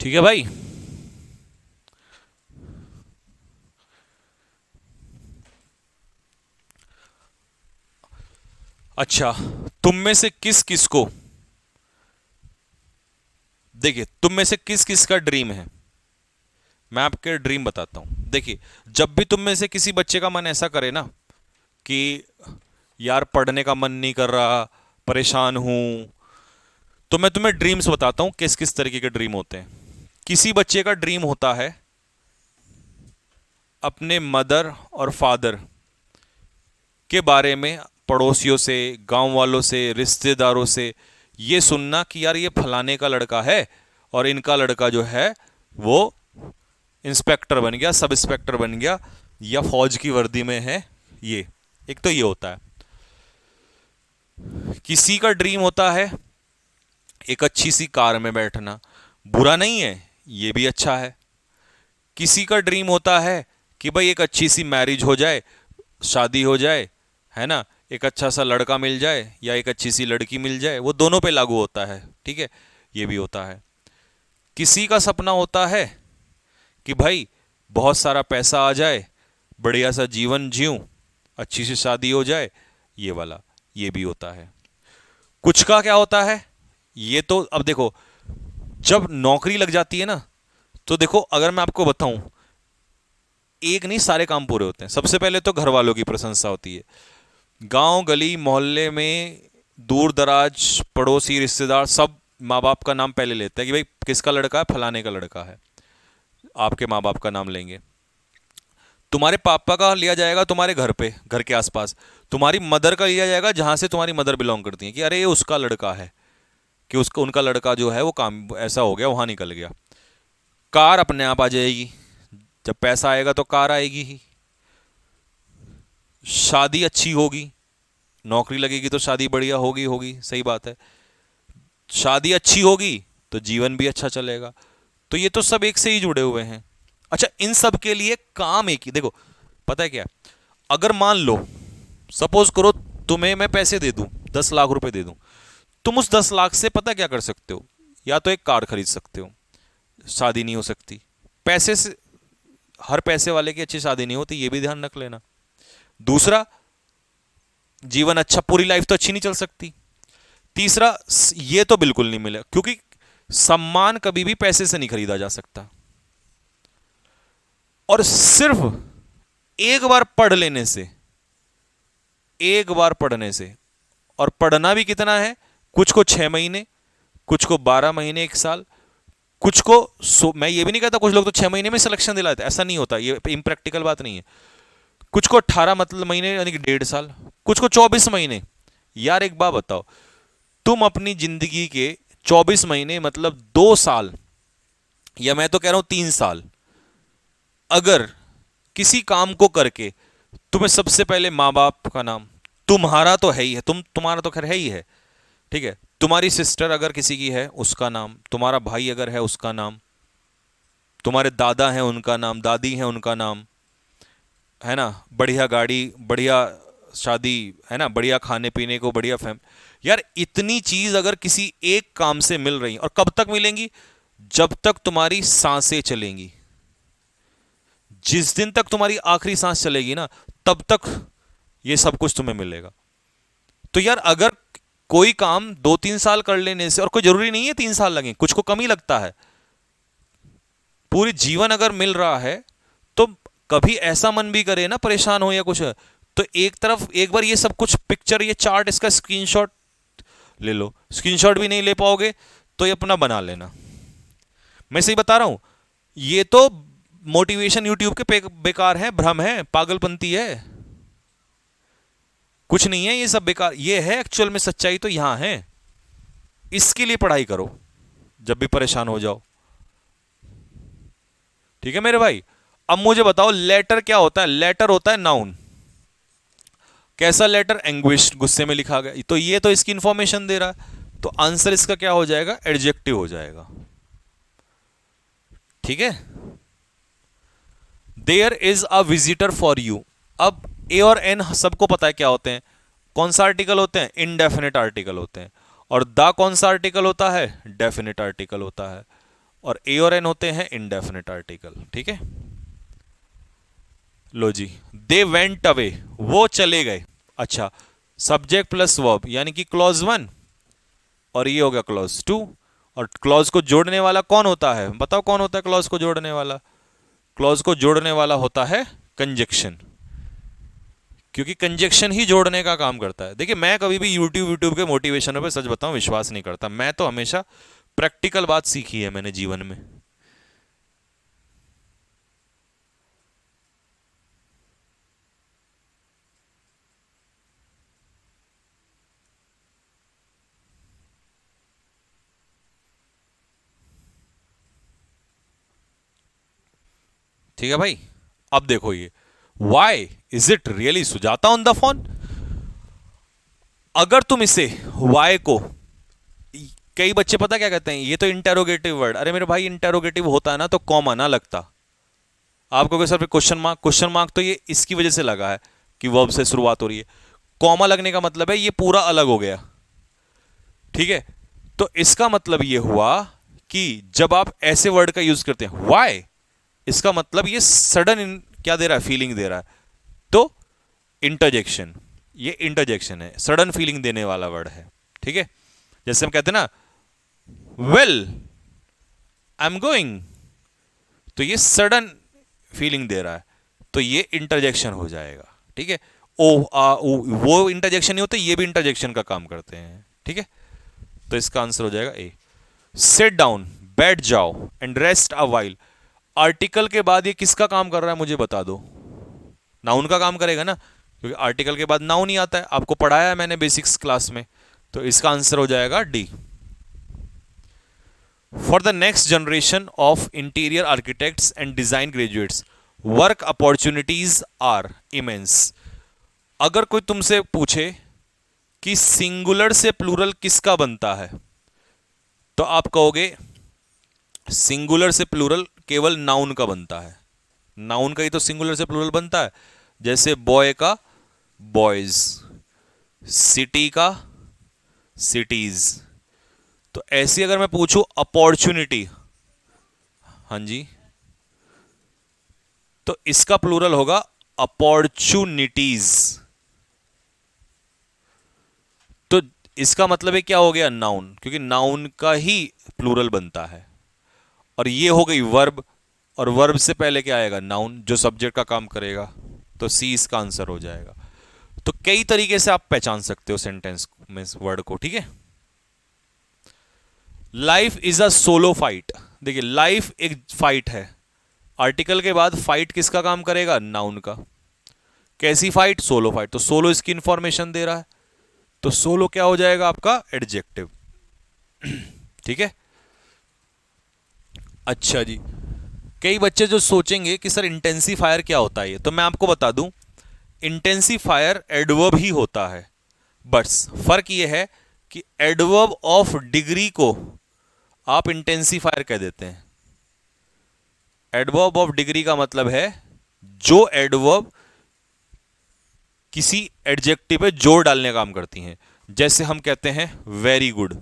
ठीक है भाई। अच्छा, तुम में से किस किस को, देखिए तुम में से किस किस का ड्रीम है? मैं आपके ड्रीम बताता हूं। देखिए, जब भी तुम में से किसी बच्चे का मन ऐसा करे ना कि यार पढ़ने का मन नहीं कर रहा, परेशान हूं, तो मैं तुम्हें ड्रीम्स बताता हूं किस किस तरीके के ड्रीम होते हैं। किसी बच्चे का ड्रीम होता है अपने मदर और फादर के बारे में, पड़ोसियों से, गांव वालों से, रिश्तेदारों से ये सुनना कि यार ये फलाने का लड़का है और इनका लड़का जो है वो इंस्पेक्टर बन गया, सब इंस्पेक्टर बन गया, या फौज की वर्दी में है। ये एक तो ये होता है। किसी का ड्रीम होता है एक अच्छी सी कार में बैठना, बुरा नहीं है, ये भी अच्छा है। किसी का ड्रीम होता है कि भाई एक अच्छी सी मैरिज हो जाए, शादी हो जाए, है ना, एक अच्छा सा लड़का मिल जाए या एक अच्छी सी लड़की मिल जाए, वो दोनों पे लागू होता है। ठीक है, ये भी होता है। किसी का सपना होता है कि भाई बहुत सारा पैसा आ जाए, बढ़िया सा जीवन जीऊं, अच्छी सी शादी हो जाए, ये वाला, ये भी होता है। कुछ का क्या होता है, ये तो अब देखो, जब नौकरी लग जाती है ना, तो देखो अगर मैं आपको बताऊं, एक नहीं सारे काम पूरे होते हैं। सबसे पहले तो घर वालों की प्रशंसा होती है, गांव गली मोहल्ले में, दूर दराज पड़ोसी रिश्तेदार सब माँ बाप का नाम पहले लेते हैं कि भाई किसका लड़का है, फलाने का लड़का है। आपके माँ बाप का नाम लेंगे। तुम्हारे पापा का लिया जाएगा तुम्हारे घर पे, घर के आसपास। तुम्हारी मदर का लिया जाएगा जहां से तुम्हारी मदर बिलोंग करती है, कि अरे ये उसका लड़का है, कि उसका उनका लड़का जो है वो काम ऐसा हो गया, वहां निकल गया। कार अपने आप आ जाएगी, जब पैसा आएगा तो कार आएगी ही। शादी अच्छी होगी, नौकरी लगेगी तो शादी बढ़िया होगी होगी, सही बात है। शादी अच्छी होगी तो जीवन भी अच्छा चलेगा। तो ये तो सब एक से ही जुड़े हुए हैं। अच्छा, इन सब के लिए काम एक ही, देखो पता है क्या, अगर मान लो सपोज करो तुम्हें मैं पैसे दे दूं, 10 लाख रुपए दे दूं, तुम उस 10 लाख से पता क्या कर सकते हो? या तो एक कार खरीद सकते हो, शादी नहीं हो सकती पैसे से, हर पैसे वाले की अच्छी शादी नहीं होती, ये भी ध्यान रख लेना। दूसरा, जीवन अच्छा, पूरी लाइफ तो अच्छी नहीं चल सकती। तीसरा, ये तो बिल्कुल नहीं मिलेगा, क्योंकि सम्मान कभी भी पैसे से नहीं खरीदा जा सकता। और सिर्फ एक बार पढ़ लेने से, एक बार पढ़ने से, और पढ़ना भी कितना है, कुछ को 6 महीने, कुछ को 12 महीने, 1 साल, कुछ को मैं ये भी नहीं कहता कुछ लोग तो 6 महीने में सिलेक्शन दिलाते, ऐसा नहीं होता, ये इम्प्रैक्टिकल बात नहीं है। कुछ को 18 मतलब महीने यानी कि 1.5 साल, कुछ को 24 महीने। यार एक बात बताओ, तुम अपनी जिंदगी के 24 महीने मतलब 2 साल, या मैं तो कह रहा हूं 3 साल, अगर किसी काम को करके तुम्हें सबसे पहले माँ बाप का नाम, तुम्हारा तो है ही है, तुम्हारा तो खैर है ही है, ठीक है, तुम्हारी सिस्टर अगर किसी की है उसका नाम, तुम्हारा भाई अगर है उसका नाम, तुम्हारे दादा हैं उनका नाम, दादी हैं उनका नाम, है ना, बढ़िया गाड़ी, बढ़िया शादी, है ना, बढ़िया खाने पीने को, बढ़िया यार इतनी चीज अगर किसी एक काम से मिल रही, और कब तक मिलेंगी? जब तक तुम्हारी सांसें चलेंगी। जिस दिन तक तुम्हारी आखिरी सांस चलेगी ना, तब तक ये सब कुछ तुम्हें मिलेगा। तो यार अगर कोई काम 2-3 साल कर लेने से, और कोई जरूरी नहीं है 3 साल लगे, कुछ को कम ही लगता है, पूरी जीवन अगर मिल रहा है तो कभी ऐसा मन भी करे ना, परेशान हो या कुछ, तो एक तरफ एक बार ये सब कुछ पिक्चर, ये चार्ट, इसका स्क्रीनशॉट ले लो। स्क्रीनशॉट भी नहीं ले पाओगे तो ये अपना बना लेना। मैं सही बता रहा हूं, ये तो मोटिवेशन यूट्यूब के बेकार है, भ्रम है, पागलपंती है, कुछ नहीं है ये सब बेकार, ये है एक्चुअल में सच्चाई तो यहां है। इसके लिए पढ़ाई करो जब भी परेशान हो जाओ, ठीक है मेरे भाई। अब मुझे बताओ लेटर क्या होता है? लेटर होता है नाउन। कैसा लेटर? एंग्विश, गुस्से में लिखा गया, तो ये तो इसकी इंफॉर्मेशन दे रहा है, तो आंसर इसका क्या हो जाएगा? एडजेक्टिव हो जाएगा, ठीक है। There is a visitor for you. अब ए और एन सबको पता है क्या होते हैं, कौन सा आर्टिकल होते हैं? इनडेफिनेट आर्टिकल होते हैं। और द कौन सा आर्टिकल होता है? डेफिनेट आर्टिकल होता है। और ए और एन होते हैं इनडेफिनेट आर्टिकल, ठीक है। लो जी, दे वेंट अवे, वो चले गए। अच्छा, सब्जेक्ट प्लस वर्ब यानी कि क्लॉज 1, और ये हो गया क्लॉज 2। और क्लॉज को जोड़ने वाला कौन होता है? बताओ कौन होता है क्लॉज को जोड़ने वाला? क्लॉज को जोड़ने वाला होता है कंजक्शन, क्योंकि कंजक्शन ही जोड़ने का काम करता है। देखिए, मैं कभी भी यूट्यूब के मोटिवेशनों पे सच बताऊं विश्वास नहीं करता, मैं तो हमेशा प्रैक्टिकल बात सीखी है मैंने जीवन में। ठीक है भाई। अब देखो ये, why is it really Sujata on the phone. अगर तुम इसे वाई को, कई बच्चे पता क्या कहते हैं, ये तो इंटेरोगेटिव वर्ड, अरे मेरे भाई इंटेरोगेटिव होता है ना तो कॉमा ना लगता। आपको क्या sir question mark? Question mark तो ये इसकी वजह से लगा है कि वर्ब से शुरुआत हो रही है, कॉमा लगने का मतलब है ये पूरा अलग हो गया, ठीक है। तो इसका मतलब ये हुआ कि जब आप ऐसे वर्ड का यूज करते हैं वाई, इसका मतलब ये सडन क्या दे रहा है? फीलिंग दे रहा है, तो इंटरजेक्शन, ये इंटरजेक्शन है, सडन फीलिंग देने वाला वर्ड है, ठीक है। जैसे हम कहते हैं ना, वेल आई एम गोइंग, तो ये सडन फीलिंग दे रहा है, तो ये इंटरजेक्शन हो जाएगा, ठीक है। ओ आ ऊ, वो इंटरजेक्शन नहीं होते, ये भी इंटरजेक्शन का काम करते हैं, ठीक है। तो इसका आंसर हो जाएगा ए। सिट डाउन, बैठ जाओ, and rest a while. Article के बाद ये किसका काम कर रहा है मुझे बता दो? नाउन का काम करेगा ना, क्योंकि आर्टिकल के बाद नाउन ही आता है, आपको पढ़ाया है मैंने बेसिक्स क्लास में। तो इसका आंसर हो जाएगा D. For the next generation of interior architects and design graduates, work opportunities are immense. अगर कोई तुमसे पूछे कि सिंगुलर से प्लूरल किसका बनता है, तो आप कहोगे सिंगुलर से प्लूरल केवल नाउन का बनता है। नाउन का ही तो सिंगुलर से प्लूरल बनता है, जैसे बॉय का बॉयज, सिटी का सिटीज। तो ऐसी अगर मैं पूछूं अपॉर्चुनिटी, हाँ जी, तो इसका प्लूरल होगा अपॉर्चुनिटीज। तो इसका मतलब है क्या हो गया? नाउन, क्योंकि नाउन का ही प्लूरल बनता है। और ये हो गई वर्ब, और वर्ब से पहले क्या आएगा? नाउन, जो सब्जेक्ट का काम करेगा, तो सी इसका आंसर हो जाएगा। तो कई तरीके से आप पहचान सकते हो सेंटेंस में वर्ड को, ठीक है। Life is a solo fight. देखिए, लाइफ एक फाइट है, आर्टिकल के बाद फाइट किसका काम करेगा? नाउन का। कैसी फाइट? सोलो फाइट, तो सोलो इसकी इंफॉर्मेशन दे रहा है, तो सोलो क्या हो जाएगा आपका? एडजेक्टिव, ठीक है। अच्छा जी, कई बच्चे जो सोचेंगे कि सर इंटेंसिफायर क्या होता है, तो मैं आपको बता दूं, इंटेंसिफायर एडवर्ब ही होता है, बस फर्क ये है कि एडवर्ब ऑफ डिग्री को आप इंटेंसिफायर कह देते हैं। एडवर्ब ऑफ डिग्री का मतलब है जो एडवर्ब किसी एडजेक्टिव पे जोर डालने का काम करती हैं। जैसे हम कहते हैं वेरी गुड,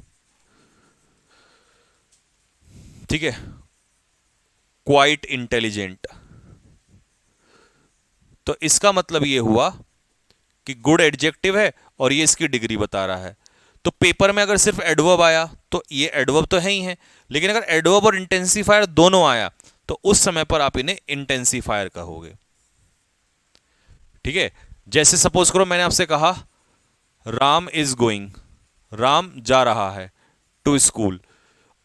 ठीक है, क्वाइट इंटेलिजेंट, तो इसका मतलब यह हुआ कि गुड एडजेक्टिव है और ये इसकी डिग्री बता रहा है। तो तो पेपर में अगर सिर्फ एडवर्ब आया तो ये एडवर्ब तो है ही है, लेकिन अगर एडवर्ब और इंटेंसिफायर दोनों आया तो उस समय पर आप इन्हें इंटेंसिफायर कहोगे। ठीक है, जैसे सपोज करो मैंने आपसे कहा राम इज गोइंग, राम जा रहा है टू स्कूल।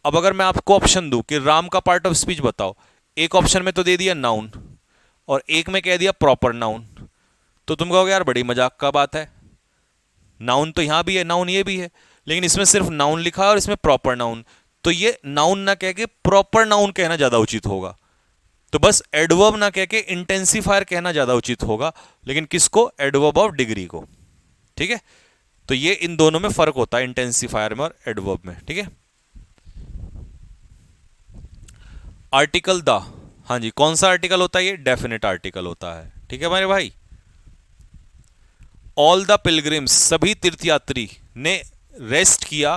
अब अगर मैं आपको ऑप्शन दूं कि राम का पार्ट ऑफ स्पीच बताओ, एक ऑप्शन में तो दे दिया नाउन और एक में कह दिया प्रॉपर नाउन, तो तुम कहोगे यार बड़ी मजाक का बात है, नाउन तो यहां भी है नाउन ये भी है, लेकिन इसमें सिर्फ नाउन लिखा है और इसमें प्रॉपर नाउन, तो ये नाउन ना कह के प्रॉपर नाउन कहना ज्यादा उचित होगा। तो बस एडवर्ब ना कह के इंटेंसिफायर कहना ज्यादा उचित होगा, लेकिन किसको? एडवर्ब ऑफ डिग्री को। ठीक है, तो ये इन दोनों में फर्क होता है, इंटेंसिफायर में और एडवर्ब में। ठीक है, आर्टिकल द, हाँ जी, कौन सा आर्टिकल होता है? ये डेफिनेट आर्टिकल होता है। ठीक है मेरे भाई, ऑल द पिलग्रिम्स, सभी तीर्थयात्री ने रेस्ट किया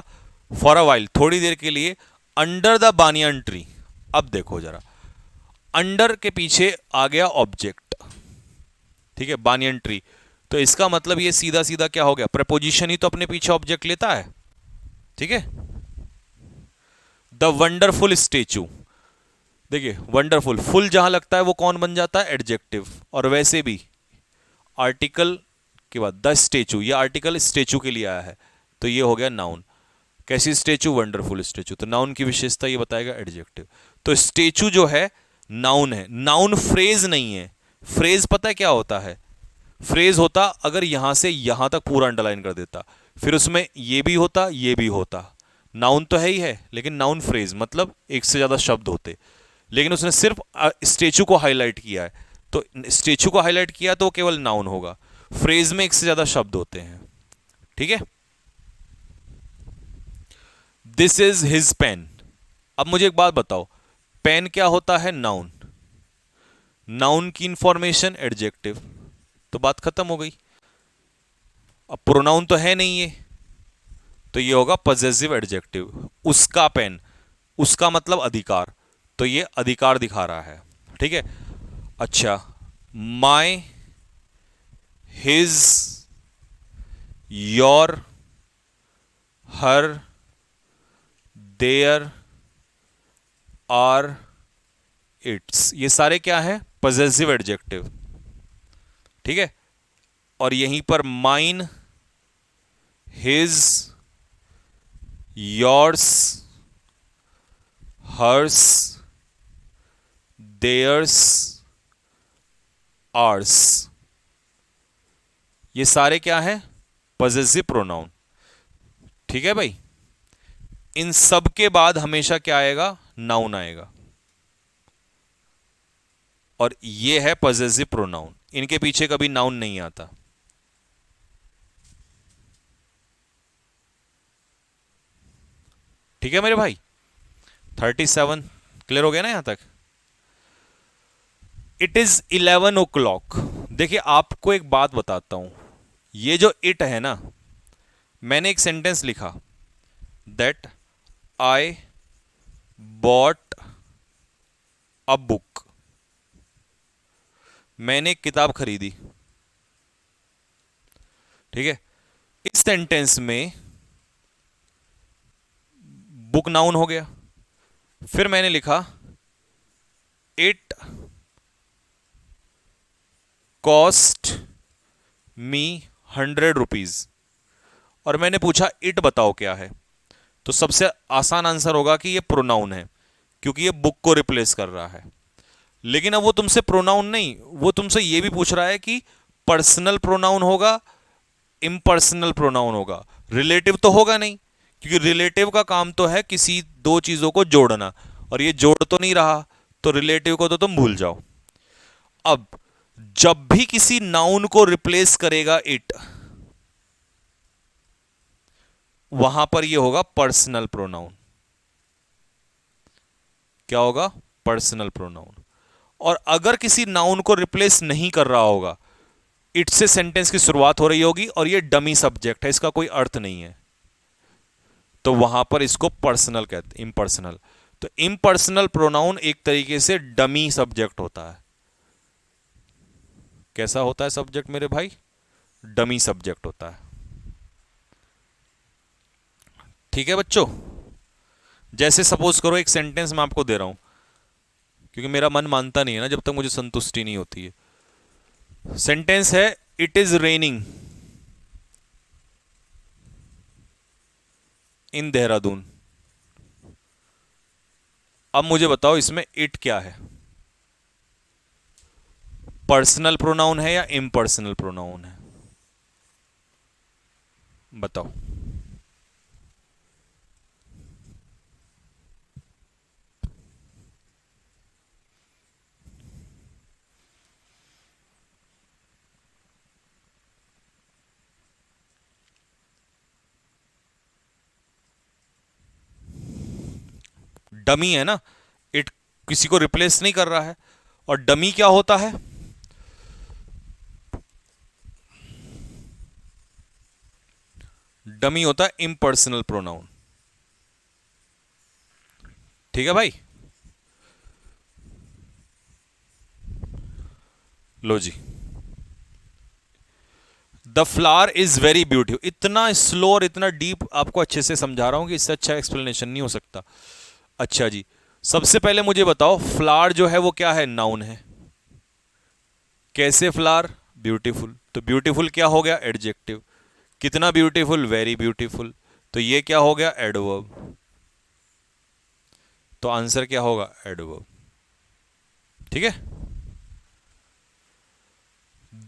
फॉर अ वाइल, थोड़ी देर के लिए, अंडर द बानियन ट्री। अब देखो जरा, अंडर के पीछे आ गया ऑब्जेक्ट, ठीक है, बानियन ट्री, तो इसका मतलब ये सीधा सीधा क्या हो गया? प्रपोजिशन ही तो अपने पीछे ऑब्जेक्ट लेता है। ठीक है, द वंडरफुल स्टेचू, देखिए वंडरफुल, फुल जहां लगता है वो कौन बन जाता है? एडजेक्टिव, और वैसे भी आर्टिकल के बाद द स्टेचू, ये आर्टिकल स्टेचू के लिए आया है, तो ये हो गया नाउन। कैसी स्टेचू? वंडरफुल स्टेचू, तो नाउन की विशेषता ये बताएगा एडजेक्टिव। तो स्टेचू जो है नाउन है, नाउन फ्रेज नहीं है। फ्रेज पता है क्या होता है? फ्रेज होता अगर यहां से यहां तक पूरा अंडरलाइन कर देता, फिर उसमें ये भी होता ये भी होता। नाउन तो है ही है, लेकिन नाउन फ्रेज मतलब एक से ज्यादा शब्द होते, लेकिन उसने सिर्फ स्टेचू को हाईलाइट किया है, तो स्टेचू को हाईलाइट किया तो वो केवल नाउन होगा। फ्रेज में एक से ज्यादा शब्द होते हैं। ठीक है, दिस इज हिज पेन। अब मुझे एक बात बताओ, पेन क्या होता है? नाउन, नाउन की इंफॉर्मेशन एडजेक्टिव, तो बात खत्म हो गई। अब प्रोनाउन तो है नहीं ये, तो ये होगा पजेसिव एडजेक्टिव। उसका पेन, उसका मतलब अधिकार, तो ये अधिकार दिखा रहा है। ठीक है, अच्छा, my, his, your, her, their, our, its, ये सारे क्या है? Possessive adjective. ठीक है, और यहीं पर mine, his, yours, hers, theirs, ours, ये सारे क्या है? Possessive pronoun. ठीक है भाई, इन सब के बाद हमेशा क्या आएगा? नाउन आएगा, और ये है पजेसिव प्रोनाउन, इनके पीछे कभी नाउन नहीं आता। ठीक है मेरे भाई, 37 क्लियर हो गया ना यहां तक? It is 11 o'clock। देखिए आपको एक बात बताता हूं, ये जो इट है ना, मैंने एक सेंटेंस लिखा, that I bought a book, मैंने एक किताब खरीदी। ठीक है, इस सेंटेंस में बुक नाउन हो गया, फिर मैंने लिखा इट कॉस्ट मी 100 रुपीज, और मैंने पूछा इट बताओ क्या है, तो सबसे आसान आंसर होगा कि ये प्रोनाउन है, क्योंकि ये बुक को रिप्लेस कर रहा है। लेकिन अब वो तुमसे प्रोनाउन नहीं, वो तुमसे ये भी पूछ रहा है कि पर्सनल प्रोनाउन होगा, इम्पर्सनल प्रोनाउन होगा, रिलेटिव तो होगा नहीं, क्योंकि रिलेटिव का काम तो है किसी दो चीजों को जोड़ना, और ये जोड़ तो नहीं रहा, तो रिलेटिव को तो तुम भूल जाओ। अब जब भी किसी नाउन को रिप्लेस करेगा इट, वहां पर ये होगा पर्सनल प्रोनाउन। क्या होगा? Personal pronoun. और अगर किसी नाउन को रिप्लेस नहीं कर रहा होगा, इट से सेंटेंस की शुरुआत हो रही होगी और ये डमी सब्जेक्ट है, इसका कोई अर्थ नहीं है, तो वहां पर इसको पर्सनल कहते हैं, इम्पर्सनल। तो इम्पर्सनल प्रोनाउन एक तरीके से डमी सब्जेक्ट होता है। कैसा होता है सब्जेक्ट मेरे भाई? डमी सब्जेक्ट होता है। ठीक है बच्चों। जैसे सपोज करो एक सेंटेंस मैं आपको दे रहा हूं, क्योंकि मेरा मन मानता नहीं है ना जब तक मुझे संतुष्टि नहीं होती है। सेंटेंस है इट इज रेनिंग इन देहरादून। अब मुझे बताओ इसमें इट क्या है, पर्सनल प्रोनाउन है या इम्पर्सनल प्रोनाउन है? बताओ। डमी है ना, इट किसी को रिप्लेस नहीं कर रहा है। और डमी क्या होता है? डमी होता है इम्पर्सनल प्रोनाउन। ठीक है भाई, लो जी। The flower is very beautiful. इतना स्लो और इतना डीप आपको अच्छे से समझा रहा हूं कि इससे अच्छा एक्सप्लेनेशन नहीं हो सकता। अच्छा जी, सबसे पहले मुझे बताओ फ्लावर जो है वो क्या है? नाउन है। कैसे फ्लावर? ब्यूटीफुल। तो ब्यूटीफुल क्या हो गया? एडजेक्टिव। कितना ब्यूटीफुल? Very beautiful. तो ये क्या हो गया? एडवर्ब। तो आंसर क्या होगा? एडवर्ब। ठीक है।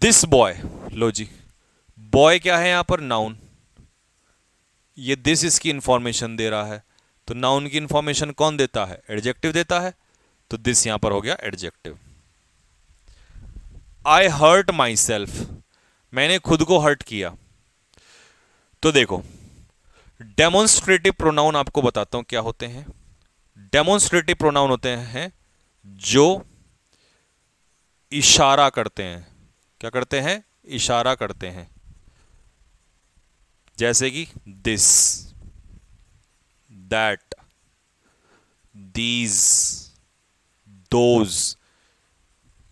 दिस बॉय, लो जी, बॉय क्या है यहां पर? नाउन। ये दिस इसकी इंफॉर्मेशन दे रहा है, तो नाउन की इंफॉर्मेशन कौन देता है? एडजेक्टिव देता है। तो दिस यहां पर हो गया adjective. I hurt myself, मैंने खुद को हर्ट किया। तो देखो, डेमोन्स्ट्रेटिव प्रोनाउन आपको बताता हूं क्या होते हैं। डेमोन्स्ट्रेटिव प्रोनाउन होते हैं जो इशारा करते हैं। क्या करते हैं? इशारा करते हैं। जैसे कि दिस, दैट, दीज, दोज।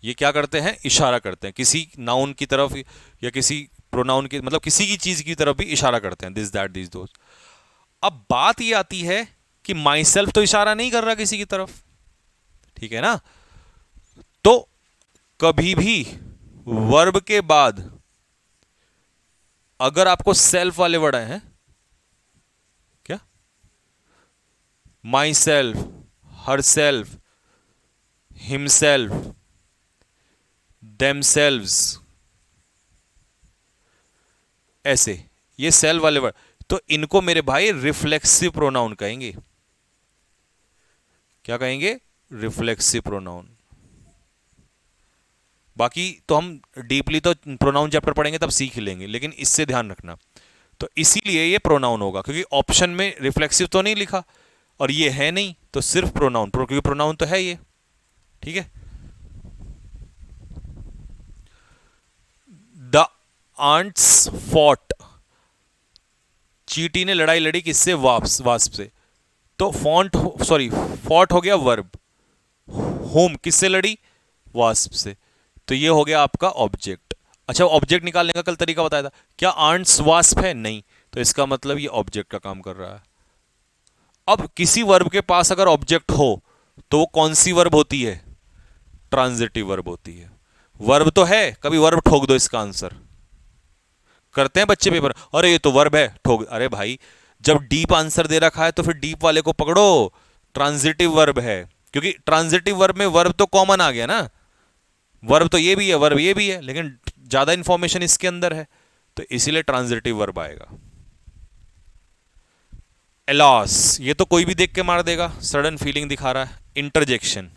ये क्या करते हैं? इशारा करते हैं किसी नाउन की तरफ या किसी प्रोनाउन की, मतलब किसी की चीज की तरफ भी इशारा करते हैं। This, that, these, those. अब बात ये आती है कि माई सेल्फ तो इशारा नहीं कर रहा किसी की तरफ, ठीक है ना? तो कभी भी वर्ब के बाद अगर आपको सेल्फ वाले वर्ड आए हैं, क्या, my self, her self, himself, themselves, ऐसे ये सेल्फ वाले वर्ड, तो इनको मेरे भाई रिफ्लेक्सिव प्रोनाउन कहेंगे। क्या कहेंगे? Reflexive pronoun. बाकी तो हम डीपली तो प्रोनाउन चैप्टर पढ़ेंगे तब सीख लेंगे, लेकिन इससे ध्यान रखना। तो इसीलिए ये प्रोनाउन होगा, क्योंकि ऑप्शन में रिफ्लेक्सिव तो नहीं लिखा और ये है नहीं, तो सिर्फ प्रोनाउन, क्योंकि प्रोनाउन तो है ये। ठीक है। द आंट्स फॉट, चींटी ने लड़ाई लड़ी किससे? वास्प से। तो फॉन्ट, सॉरी, फॉट हो गया वर्ब। होम किससे लड़ी? वास्प से। तो ये हो गया आपका ऑब्जेक्ट। अच्छा, ऑब्जेक्ट निकालने का कल तरीका बताया था। क्या आंट्स वास्प है? नहीं। तो इसका मतलब ये ऑब्जेक्ट का काम कर रहा है। अब किसी वर्ब के पास अगर ऑब्जेक्ट हो तो वो कौन सी वर्ब होती है? ट्रांजिटिव वर्ब होती है। वर्ब तो है, कभी वर्ब ठोक दो, इसका आंसर करते हैं बच्चे पेपर, अरे ये तो वर्ब है, ठोक। अरे भाई, जब डीप आंसर दे रखा है तो फिर डीप वाले को पकड़ो, ट्रांजिटिव वर्ब है। क्योंकि ट्रांजिटिव वर्ब में वर्ब तो कॉमन आ गया ना, वर्ब तो ये भी है, वर्ब ये भी है, लेकिन ज्यादा इंफॉर्मेशन इसके अंदर है, तो इसीलिए ट्रांजिटिव वर्ब आएगा। एलॉस, ये तो कोई भी देख के मार देगा, सडन फीलिंग दिखा रहा है। Interjection,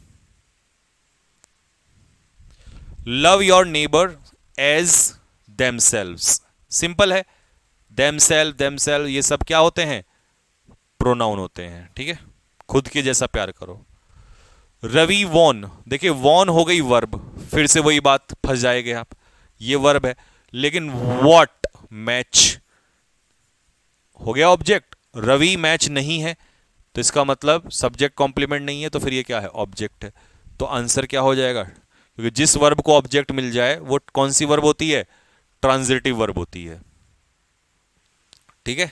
love your neighbour as themselves, simple है। देमसेल्व ये सब क्या होते हैं? प्रोनाउन होते हैं। ठीक है, खुद के जैसा प्यार करो। रवि वॉन, देखिए वॉन हो गई वर्ब, फिर से वही बात, फंस जाएंगे आप। ये वर्ब है, लेकिन वॉट, मैच हो गया ऑब्जेक्ट। रवि मैच नहीं है, तो इसका मतलब सब्जेक्ट कॉम्प्लीमेंट नहीं है, तो फिर ये क्या है? ऑब्जेक्ट है। तो आंसर क्या हो जाएगा? क्योंकि जिस वर्ब को ऑब्जेक्ट मिल जाए वो कौन सी वर्ब होती है? ट्रांजिटिव वर्ब होती है। ठीक है।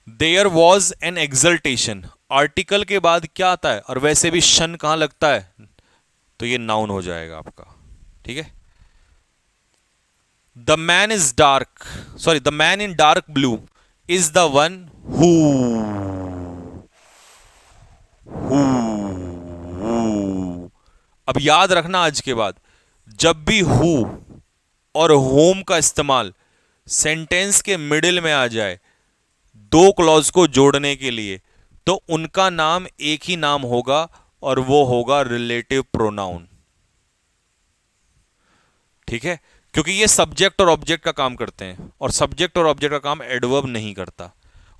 There was an exultation, article के बाद क्या आता है, और वैसे भी शन कहां लगता है, तो ये नाउन हो जाएगा आपका। ठीक है। The man is dark, sorry, the man in dark blue is the one who, अब याद रखना आज के बाद जब भी हु और होम का इस्तेमाल सेंटेंस के मिडिल में आ जाए दो क्लॉज को जोड़ने के लिए, तो उनका नाम एक ही नाम होगा और वो होगा रिलेटिव प्रोनाउन। ठीक है, क्योंकि ये सब्जेक्ट और ऑब्जेक्ट का काम करते हैं और सब्जेक्ट और ऑब्जेक्ट का काम एडवर्ब नहीं करता।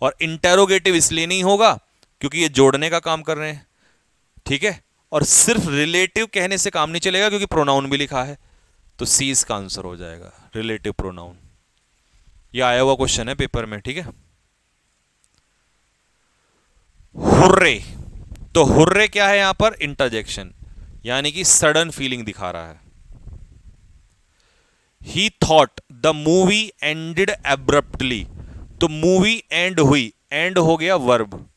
और इंटेरोगेटिव इसलिए नहीं होगा क्योंकि ये जोड़ने का काम कर रहे हैं। ठीक है, और सिर्फ रिलेटिव कहने से काम नहीं चलेगा क्योंकि प्रोनाउन भी लिखा है, तो सी इसका आंसर हो जाएगा, रिलेटिव प्रोनाउन। ये आया हुआ क्वेश्चन है पेपर में। ठीक है। हुर्रे, तो हुर्रे क्या है यहां पर, इंटरजेक्शन, यानी कि सडन फीलिंग दिखा रहा है। ही thought the movie ended abruptly, तो मूवी एंड हुई, एंड हो गया वर्ब,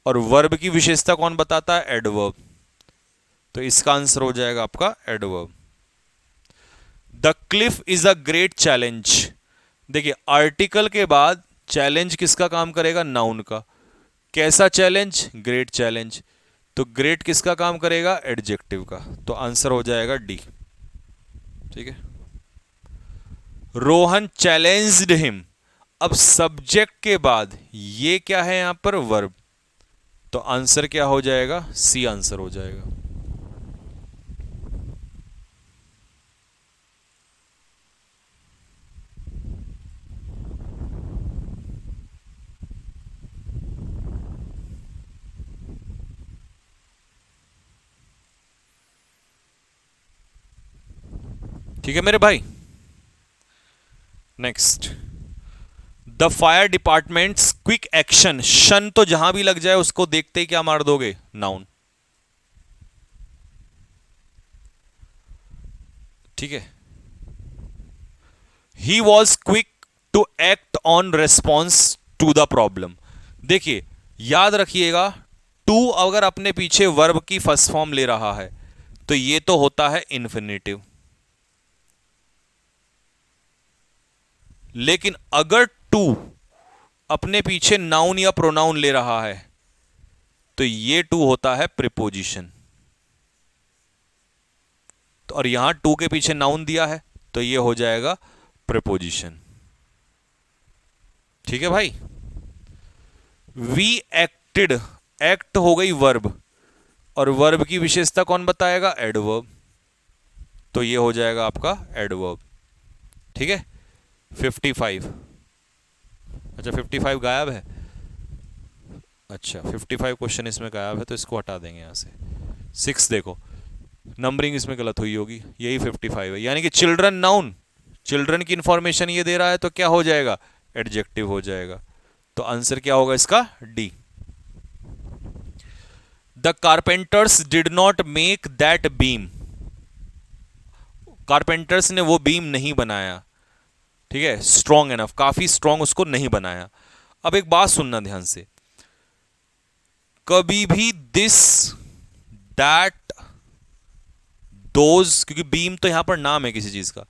और वर्ब की विशेषता कौन बताता है, एडवर्ब, तो इसका आंसर हो जाएगा आपका adverb. The Cliff is a great challenge, देखिए आर्टिकल के बाद चैलेंज किसका काम करेगा, नाउन का। कैसा चैलेंज, ग्रेट चैलेंज, तो ग्रेट किसका काम करेगा, एडजेक्टिव का, तो आंसर हो जाएगा डी। ठीक है। रोहन चैलेंज्ड हिम, अब सब्जेक्ट के बाद ये क्या है यहां पर, वर्ब, तो आंसर क्या हो जाएगा, सी आंसर हो जाएगा। ठीक है मेरे भाई। Next, the fire departments quick action, शन तो जहां भी लग जाए उसको देखते ही क्या मार दोगे, नाउन। ठीक है। He was quick to act on response to the problem, देखिए याद रखिएगा, टू अगर अपने पीछे वर्ब की फर्स्ट फॉर्म ले रहा है तो ये तो होता है इन्फिनेटिव, लेकिन अगर टू अपने पीछे नाउन या प्रोनाउन ले रहा है तो ये टू होता है प्रीपोजिशन, तो और यहां टू के पीछे नाउन दिया है तो ये हो जाएगा प्रीपोजिशन। ठीक है भाई। वी एक्टेड, एक्ट हो गई वर्ब, और वर्ब की विशेषता कौन बताएगा, एडवर्ब, तो ये हो जाएगा आपका एडवर्ब। ठीक है। 55, अच्छा 55 गायब है, अच्छा 55 क्वेश्चन इसमें गायब है तो इसको हटा देंगे यहां से। 6 देखो, नंबरिंग इसमें गलत हुई होगी, यही 55 है, यानी कि चिल्ड्रन नाउन, चिल्ड्रन की इंफॉर्मेशन ये दे रहा है तो क्या हो जाएगा, एडजेक्टिव हो जाएगा, तो आंसर क्या होगा इसका, D. The carpenters did not make that beam, carpenters ने वो बीम नहीं बनाया, ठीक है, स्ट्रॉन्ग एनफ, काफी स्ट्रॉन्ग उसको नहीं बनाया। अब एक बात सुनना ध्यान से, कभी भी दिस, दैट, दोज, क्योंकि बीम तो यहां पर नाम है किसी चीज का,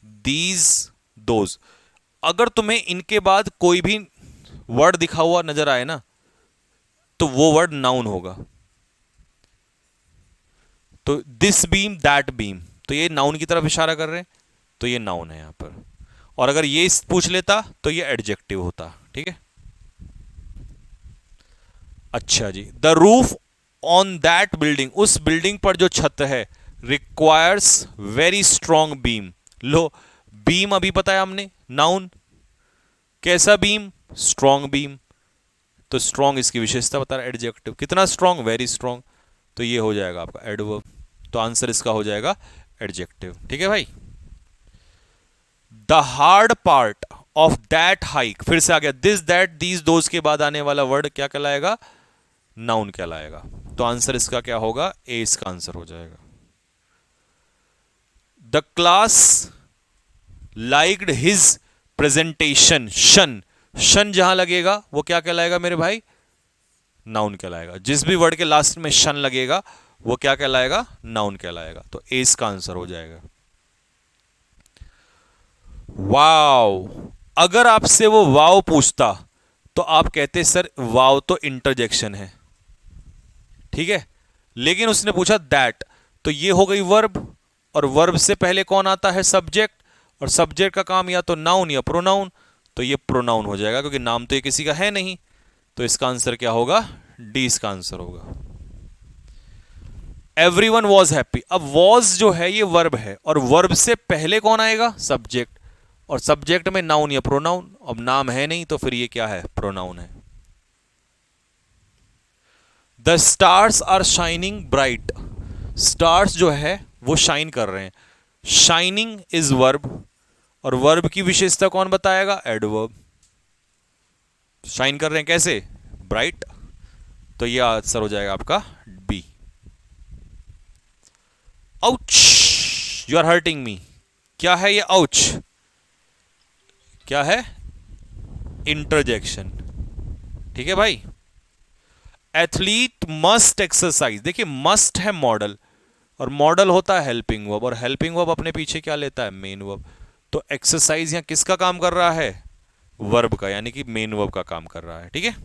दीज, दोज, अगर तुम्हें इनके बाद कोई भी वर्ड दिखा हुआ नजर आए ना तो वो वर्ड नाउन होगा, तो दिस बीम, दैट बीम, तो ये नाउन की तरफ इशारा कर रहे हैं, तो ये नाउन है यहां पर, और अगर ये पूछ लेता तो ये एडजेक्टिव होता। ठीक है। अच्छा जी, the roof on that building, उस बिल्डिंग पर जो छत है, रिक्वायर्स वेरी स्ट्रॉन्ग बीम, लो बीम अभी पता है हमने, नाउन, कैसा बीम, स्ट्रॉन्ग बीम, तो स्ट्रॉन्ग इसकी विशेषता बता रहा है, एडजेक्टिव, कितना स्ट्रॉन्ग, वेरी स्ट्रॉन्ग, तो ये हो जाएगा आपका एडवर्ब, तो आंसर इसका हो जाएगा एडजेक्टिव। ठीक है भाई। The hard part of that hike, फिर से आ गया, दिस, दैट, दीज, दोज के बाद आने वाला वर्ड क्या कहलाएगा, नाउन कहलाएगा, तो आंसर इसका क्या होगा, ए इसका आंसर हो जाएगा। The class liked his presentation, शन, शन जहां लगेगा वो क्या कहलाएगा मेरे भाई? नाउन कहलाएगा। जिस भी वर्ड के लास्ट में शन लगेगा वो क्या कहलाएगा? नाउन कहलाएगा। तो ए इसका आंसर हो जाएगा। वाव, अगर आपसे वो वाव पूछता तो आप कहते सर वाव तो इंटरजेक्शन है, ठीक है, लेकिन उसने पूछा दैट, तो ये हो गई वर्ब, और वर्ब से पहले कौन आता है? सब्जेक्ट, और सब्जेक्ट का काम या तो नाउन या प्रोनाउन, तो ये प्रोनाउन हो जाएगा क्योंकि नाम तो ये किसी का है नहीं। तो इसका आंसर क्या होगा? डी इसका आंसर होगा। एवरीवन वॉज हैप्पी, अब वॉज जो है ये वर्ब है, और वर्ब से पहले कौन आएगा? सब्जेक्ट, और सब्जेक्ट में नाउन या प्रोनाउन, अब नाम है नहीं तो फिर ये क्या है? प्रोनाउन है। The stars are shining bright, stars जो है वो शाइन कर रहे हैं। शाइनिंग इज वर्ब, और वर्ब की विशेषता कौन बताएगा? एडवर्ब। शाइन कर रहे हैं कैसे? ब्राइट। तो ये आंसर हो जाएगा आपका B. Ouch, you are hurting me, क्या है ये आउच? क्या है? इंटरजेक्शन। ठीक है भाई। एथलीट मस्ट एक्सरसाइज, देखिए मस्ट है मॉडल, और मॉडल होता है हेल्पिंग वर्ब, और हेल्पिंग वर्ब अपने पीछे क्या लेता है? Main verb. तो एक्सरसाइज यहां किसका काम कर रहा है? वर्ब का, यानी कि मेन वर्ब का काम कर रहा है। ठीक है।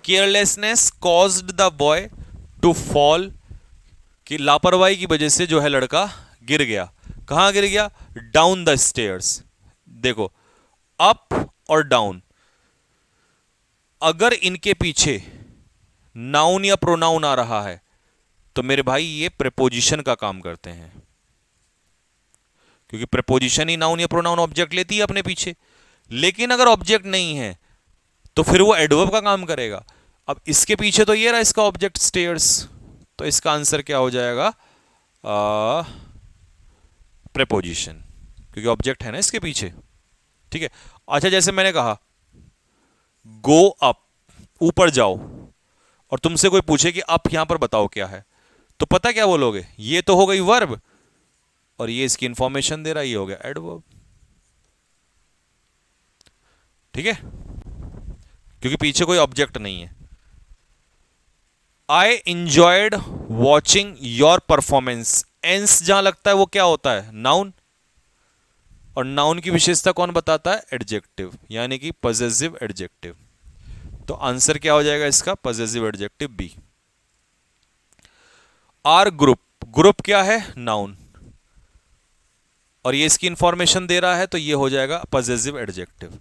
Carelessness caused the boy to fall, कि लापरवाही की वजह से जो है लड़का गिर गया। कहां गिर गया? Down the stairs. देखो अप और डाउन, अगर इनके पीछे नाउन या प्रोनाउन आ रहा है तो मेरे भाई ये प्रेपोजिशन का काम करते हैं, क्योंकि प्रेपोजिशन ही नाउन या प्रोनाउन ऑब्जेक्ट लेती है अपने पीछे। लेकिन अगर ऑब्जेक्ट नहीं है तो फिर वो एडवर्ब का काम करेगा। अब इसके पीछे तो ये रहा इसका ऑब्जेक्ट स्टेयर्स, तो इसका आंसर क्या हो जाएगा? प्रेपोजिशन, क्योंकि ऑब्जेक्ट है ना इसके पीछे। ठीक है। अच्छा, जैसे मैंने कहा गो अप, ऊपर जाओ, और तुमसे कोई पूछे कि अप यहां पर बताओ क्या है, तो पता क्या बोलोगे? ये तो हो गई वर्ब, और ये इसकी इंफॉर्मेशन दे रहा है, ये हो गया एडवर्ब। ठीक है, क्योंकि पीछे कोई ऑब्जेक्ट नहीं है। आई इंजॉयड वॉचिंग योर परफॉर्मेंस, एंस जहां लगता है वो क्या होता है? नाउन, और नाउन की विशेषता कौन बताता है? एडजेक्टिव, यानी कि पॉजेसिव एडजेक्टिव। तो आंसर क्या हो जाएगा इसका? Possessive adjective B. Our group, group क्या है? नाउन, और ये इसकी इंफॉर्मेशन दे रहा है, तो ये हो जाएगा पॉजेसिव एडजेक्टिव।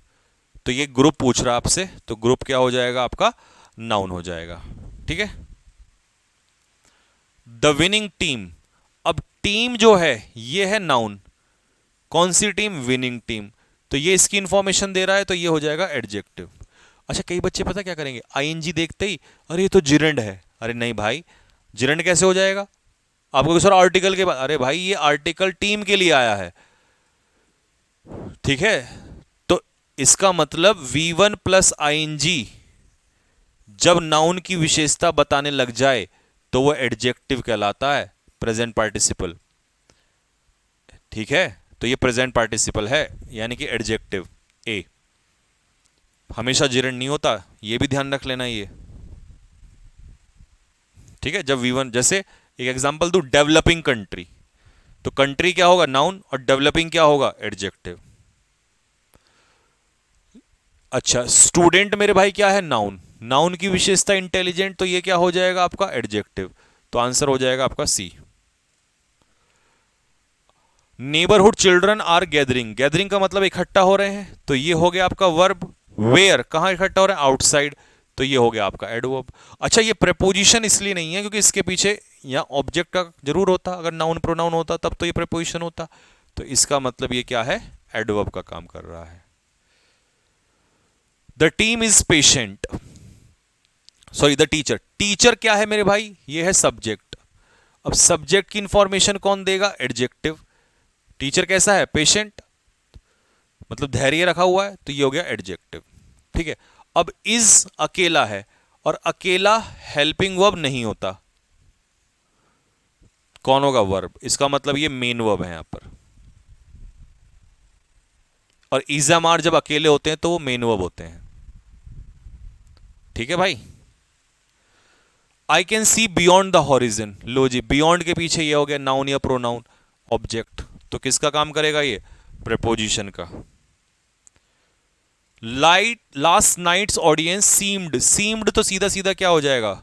तो ये ग्रुप पूछ रहा है आपसे, तो ग्रुप क्या हो जाएगा आपका? नाउन हो जाएगा। ठीक है। द विनिंग टीम, अब टीम जो है ये है नाउन, कौन सी टीम? विनिंग टीम, तो ये इसकी इंफॉर्मेशन दे रहा है, तो ये हो जाएगा एडजेक्टिव। अच्छा, कई बच्चे पता क्या करेंगे? आईएनजी देखते ही अरे ये तो जिरेंड है। अरे नहीं भाई, जिरेंड कैसे हो जाएगा? आपको सर आर्टिकल के बाद, अरे भाई ये आर्टिकल टीम के लिए आया है। ठीक है, तो इसका मतलब V1 प्लस आईएनजी जब नाउन की विशेषता बताने लग जाए तो वो एडजेक्टिव कहलाता है, प्रेजेंट पार्टिसिपल। ठीक है, तो ये प्रेजेंट पार्टिसिपल है, यानी कि एडजेक्टिव ए। हमेशा जिरेंड नहीं होता, ये भी ध्यान रख लेना ये। ठीक है, जब V1, जैसे एक एग्जांपल दूं, डेवलपिंग कंट्री, तो कंट्री क्या होगा? नाउन, और डेवलपिंग क्या होगा? एडजेक्टिव। अच्छा, स्टूडेंट मेरे भाई क्या है? नाउन, नाउन की विशेषता इंटेलिजेंट, तो ये क्या हो जाएगा आपका? एडजेक्टिव। तो आंसर हो जाएगा आपका C. Neighbourhood children are gathering, gathering का मतलब इकट्ठा हो रहे हैं, तो ये हो गया आपका वर्ब। वेयर, कहां इकट्ठा हो रहे हैं? आउटसाइड, तो ये हो गया आपका एडवर्ब। अच्छा, ये प्रेपोजिशन इसलिए नहीं है क्योंकि इसके पीछे यहां ऑब्जेक्ट का जरूर होता, अगर नाउन प्रोनाउन होता तब तो ये प्रेपोजिशन होता, तो इसका मतलब ये क्या है? एडवर्ब का काम कर रहा है। The team is patient, sorry the teacher, teacher क्या है मेरे भाई? ये है सब्जेक्ट। अब सब्जेक्ट की इंफॉर्मेशन कौन देगा? एडजेक्टिव। टीचर कैसा है? पेशेंट, मतलब धैर्य रखा हुआ है, तो ये हो गया एडजेक्टिव। ठीक है। अब इज अकेला है, और अकेला हेल्पिंग वर्ब नहीं होता, कौन होगा? वर्ब। इसका मतलब ये मेन वर्ब है यहां पर। और इज़ामार जब अकेले होते हैं तो वो मेन वर्ब होते हैं। ठीक है भाई। I can see beyond the horizon, लो जी, बियॉन्ड के पीछे ये हो गया नाउन या प्रोनाउन, ऑब्जेक्ट, तो किसका काम करेगा ये, प्रेपोजिशन का। Light last night's audience seemed, seemed तो सीधा सीधा क्या हो जाएगा,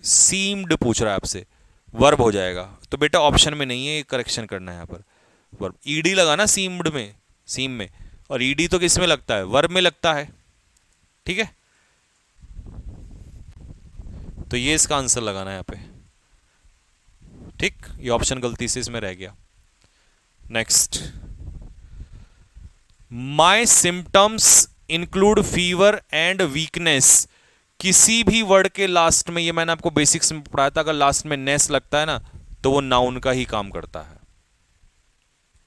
सीम्ड पूछ रहा है आपसे, वर्ब हो जाएगा। तो बेटा ऑप्शन में नहीं है, करेक्शन करना है यहाँ पर, वर्ब। ईडी लगाना सीम्ड में, सीम में, और ईडी तो किस में लगता है, वर्ब में लगता है। ठीक है, तो ये इसका आंसर लगाना है यहाँ पे। ठीक, ये ऑप्शन गलती से इसमें रह गया। Next, my symptoms include fever and weakness. किसी भी वर्ड के लास्ट में, ये मैंने आपको बेसिक्स में पढ़ाया था, अगर लास्ट में नेस लगता है ना तो वो नाउन का ही काम करता है।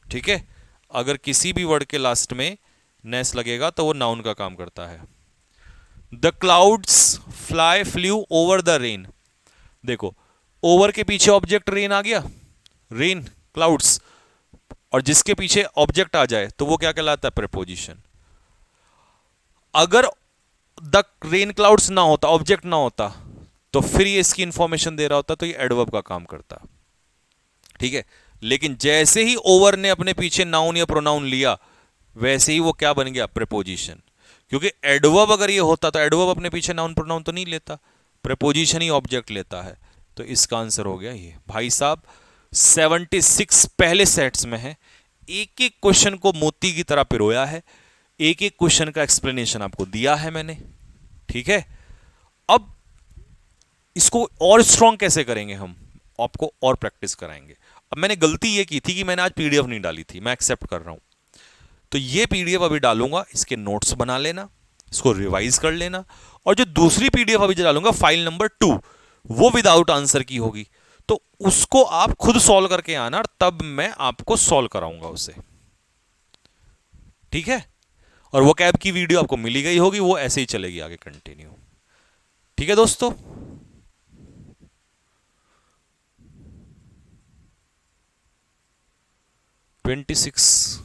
ठीक है, अगर किसी भी वर्ड के लास्ट में नेस लगेगा तो वो नाउन का काम करता है। The clouds fly flu over the rain, देखो ओवर के पीछे ऑब्जेक्ट रेन आ गया, रेन क्लाउड्स, और जिसके पीछे ऑब्जेक्ट आ जाए तो वो क्या कहलाता है, प्रेपोजिशन। अगर द रेन क्लाउड्स ना होता, ऑब्जेक्ट ना होता, तो फिर ये इसकी इंफॉर्मेशन दे रहा होता, तो ये एडवर्ब का काम करता। ठीक है, लेकिन जैसे ही ओवर ने अपने पीछे नाउन या प्रोनाउन लिया, वैसे ही वो क्या बन गया, प्रेपोजिशन। क्योंकि एडवर्ब अगर ये होता तो एडवर्ब अपने पीछे नाउन प्रोनाउन तो नहीं लेता, प्रेपोजिशन ही ऑब्जेक्ट लेता है। तो इसका आंसर हो गया ये। भाई साहब 76 पहले सेट्स में है, एक एक क्वेश्चन को मोती की तरह पिरोया है, एक एक क्वेश्चन का एक्सप्लेनेशन आपको दिया है मैंने। ठीक है, अब इसको और स्ट्रॉन्ग कैसे करेंगे हम, आपको और प्रैक्टिस कराएंगे। अब मैंने गलती ये की थी कि मैंने आज पीडीएफ नहीं डाली थी, मैं एक्सेप्ट कर रहा हूं, तो ये पीडीएफ अभी डालूंगा, इसके नोट्स बना लेना, इसको रिवाइज कर लेना, और जो दूसरी पीडीएफ अभी डालूंगा फाइल नंबर 2, वो विदाउट आंसर की होगी, तो उसको आप खुद सॉल्व करके आना, और तब मैं आपको सॉल्व कराऊंगा उसे। ठीक है, और वो कैब की वीडियो आपको मिली गई होगी, वो ऐसे ही चलेगी आगे कंटिन्यू। ठीक है दोस्तों, ट्वेंटी सिक्स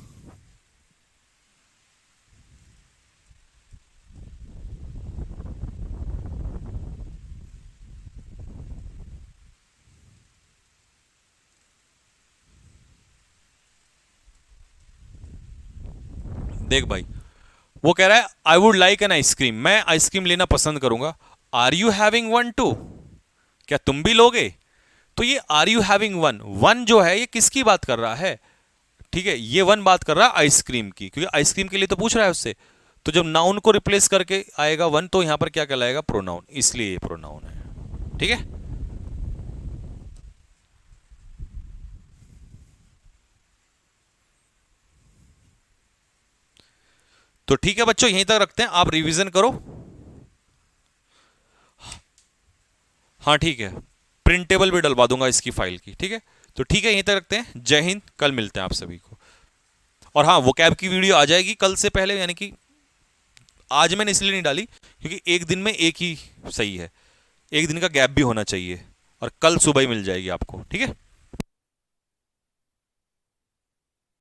देख भाई, वो कह रहा है I would like an ice cream, मैं आइसक्रीम लेना पसंद करूंगा। Are you having one too, क्या तुम भी लोगे। तो ये are you having one, one जो है ये किसकी बात कर रहा है, ठीक है, ये वन बात कर रहा है आइसक्रीम की, क्योंकि आइसक्रीम के लिए तो पूछ रहा है उससे। तो जब नाउन को रिप्लेस करके आएगा वन, तो यहां पर क्या कहलाएगा, प्रोनाउन, इसलिए ये प्रोनाउन है। ठीक है, तो ठीक है बच्चों, यहीं तक रखते हैं, आप रिवीजन करो। हाँ ठीक है, प्रिंटेबल भी डलवा दूंगा इसकी फाइल की। ठीक है, तो ठीक है, यहीं तक रखते हैं। जय हिंद, कल मिलते हैं आप सभी को। और हाँ, वो कैब की वीडियो आ जाएगी कल से पहले, यानी कि आज मैंने इसलिए नहीं डाली क्योंकि एक दिन में एक ही सही है, एक दिन का गैप भी होना चाहिए, और कल सुबह ही मिल जाएगी आपको। ठीक है।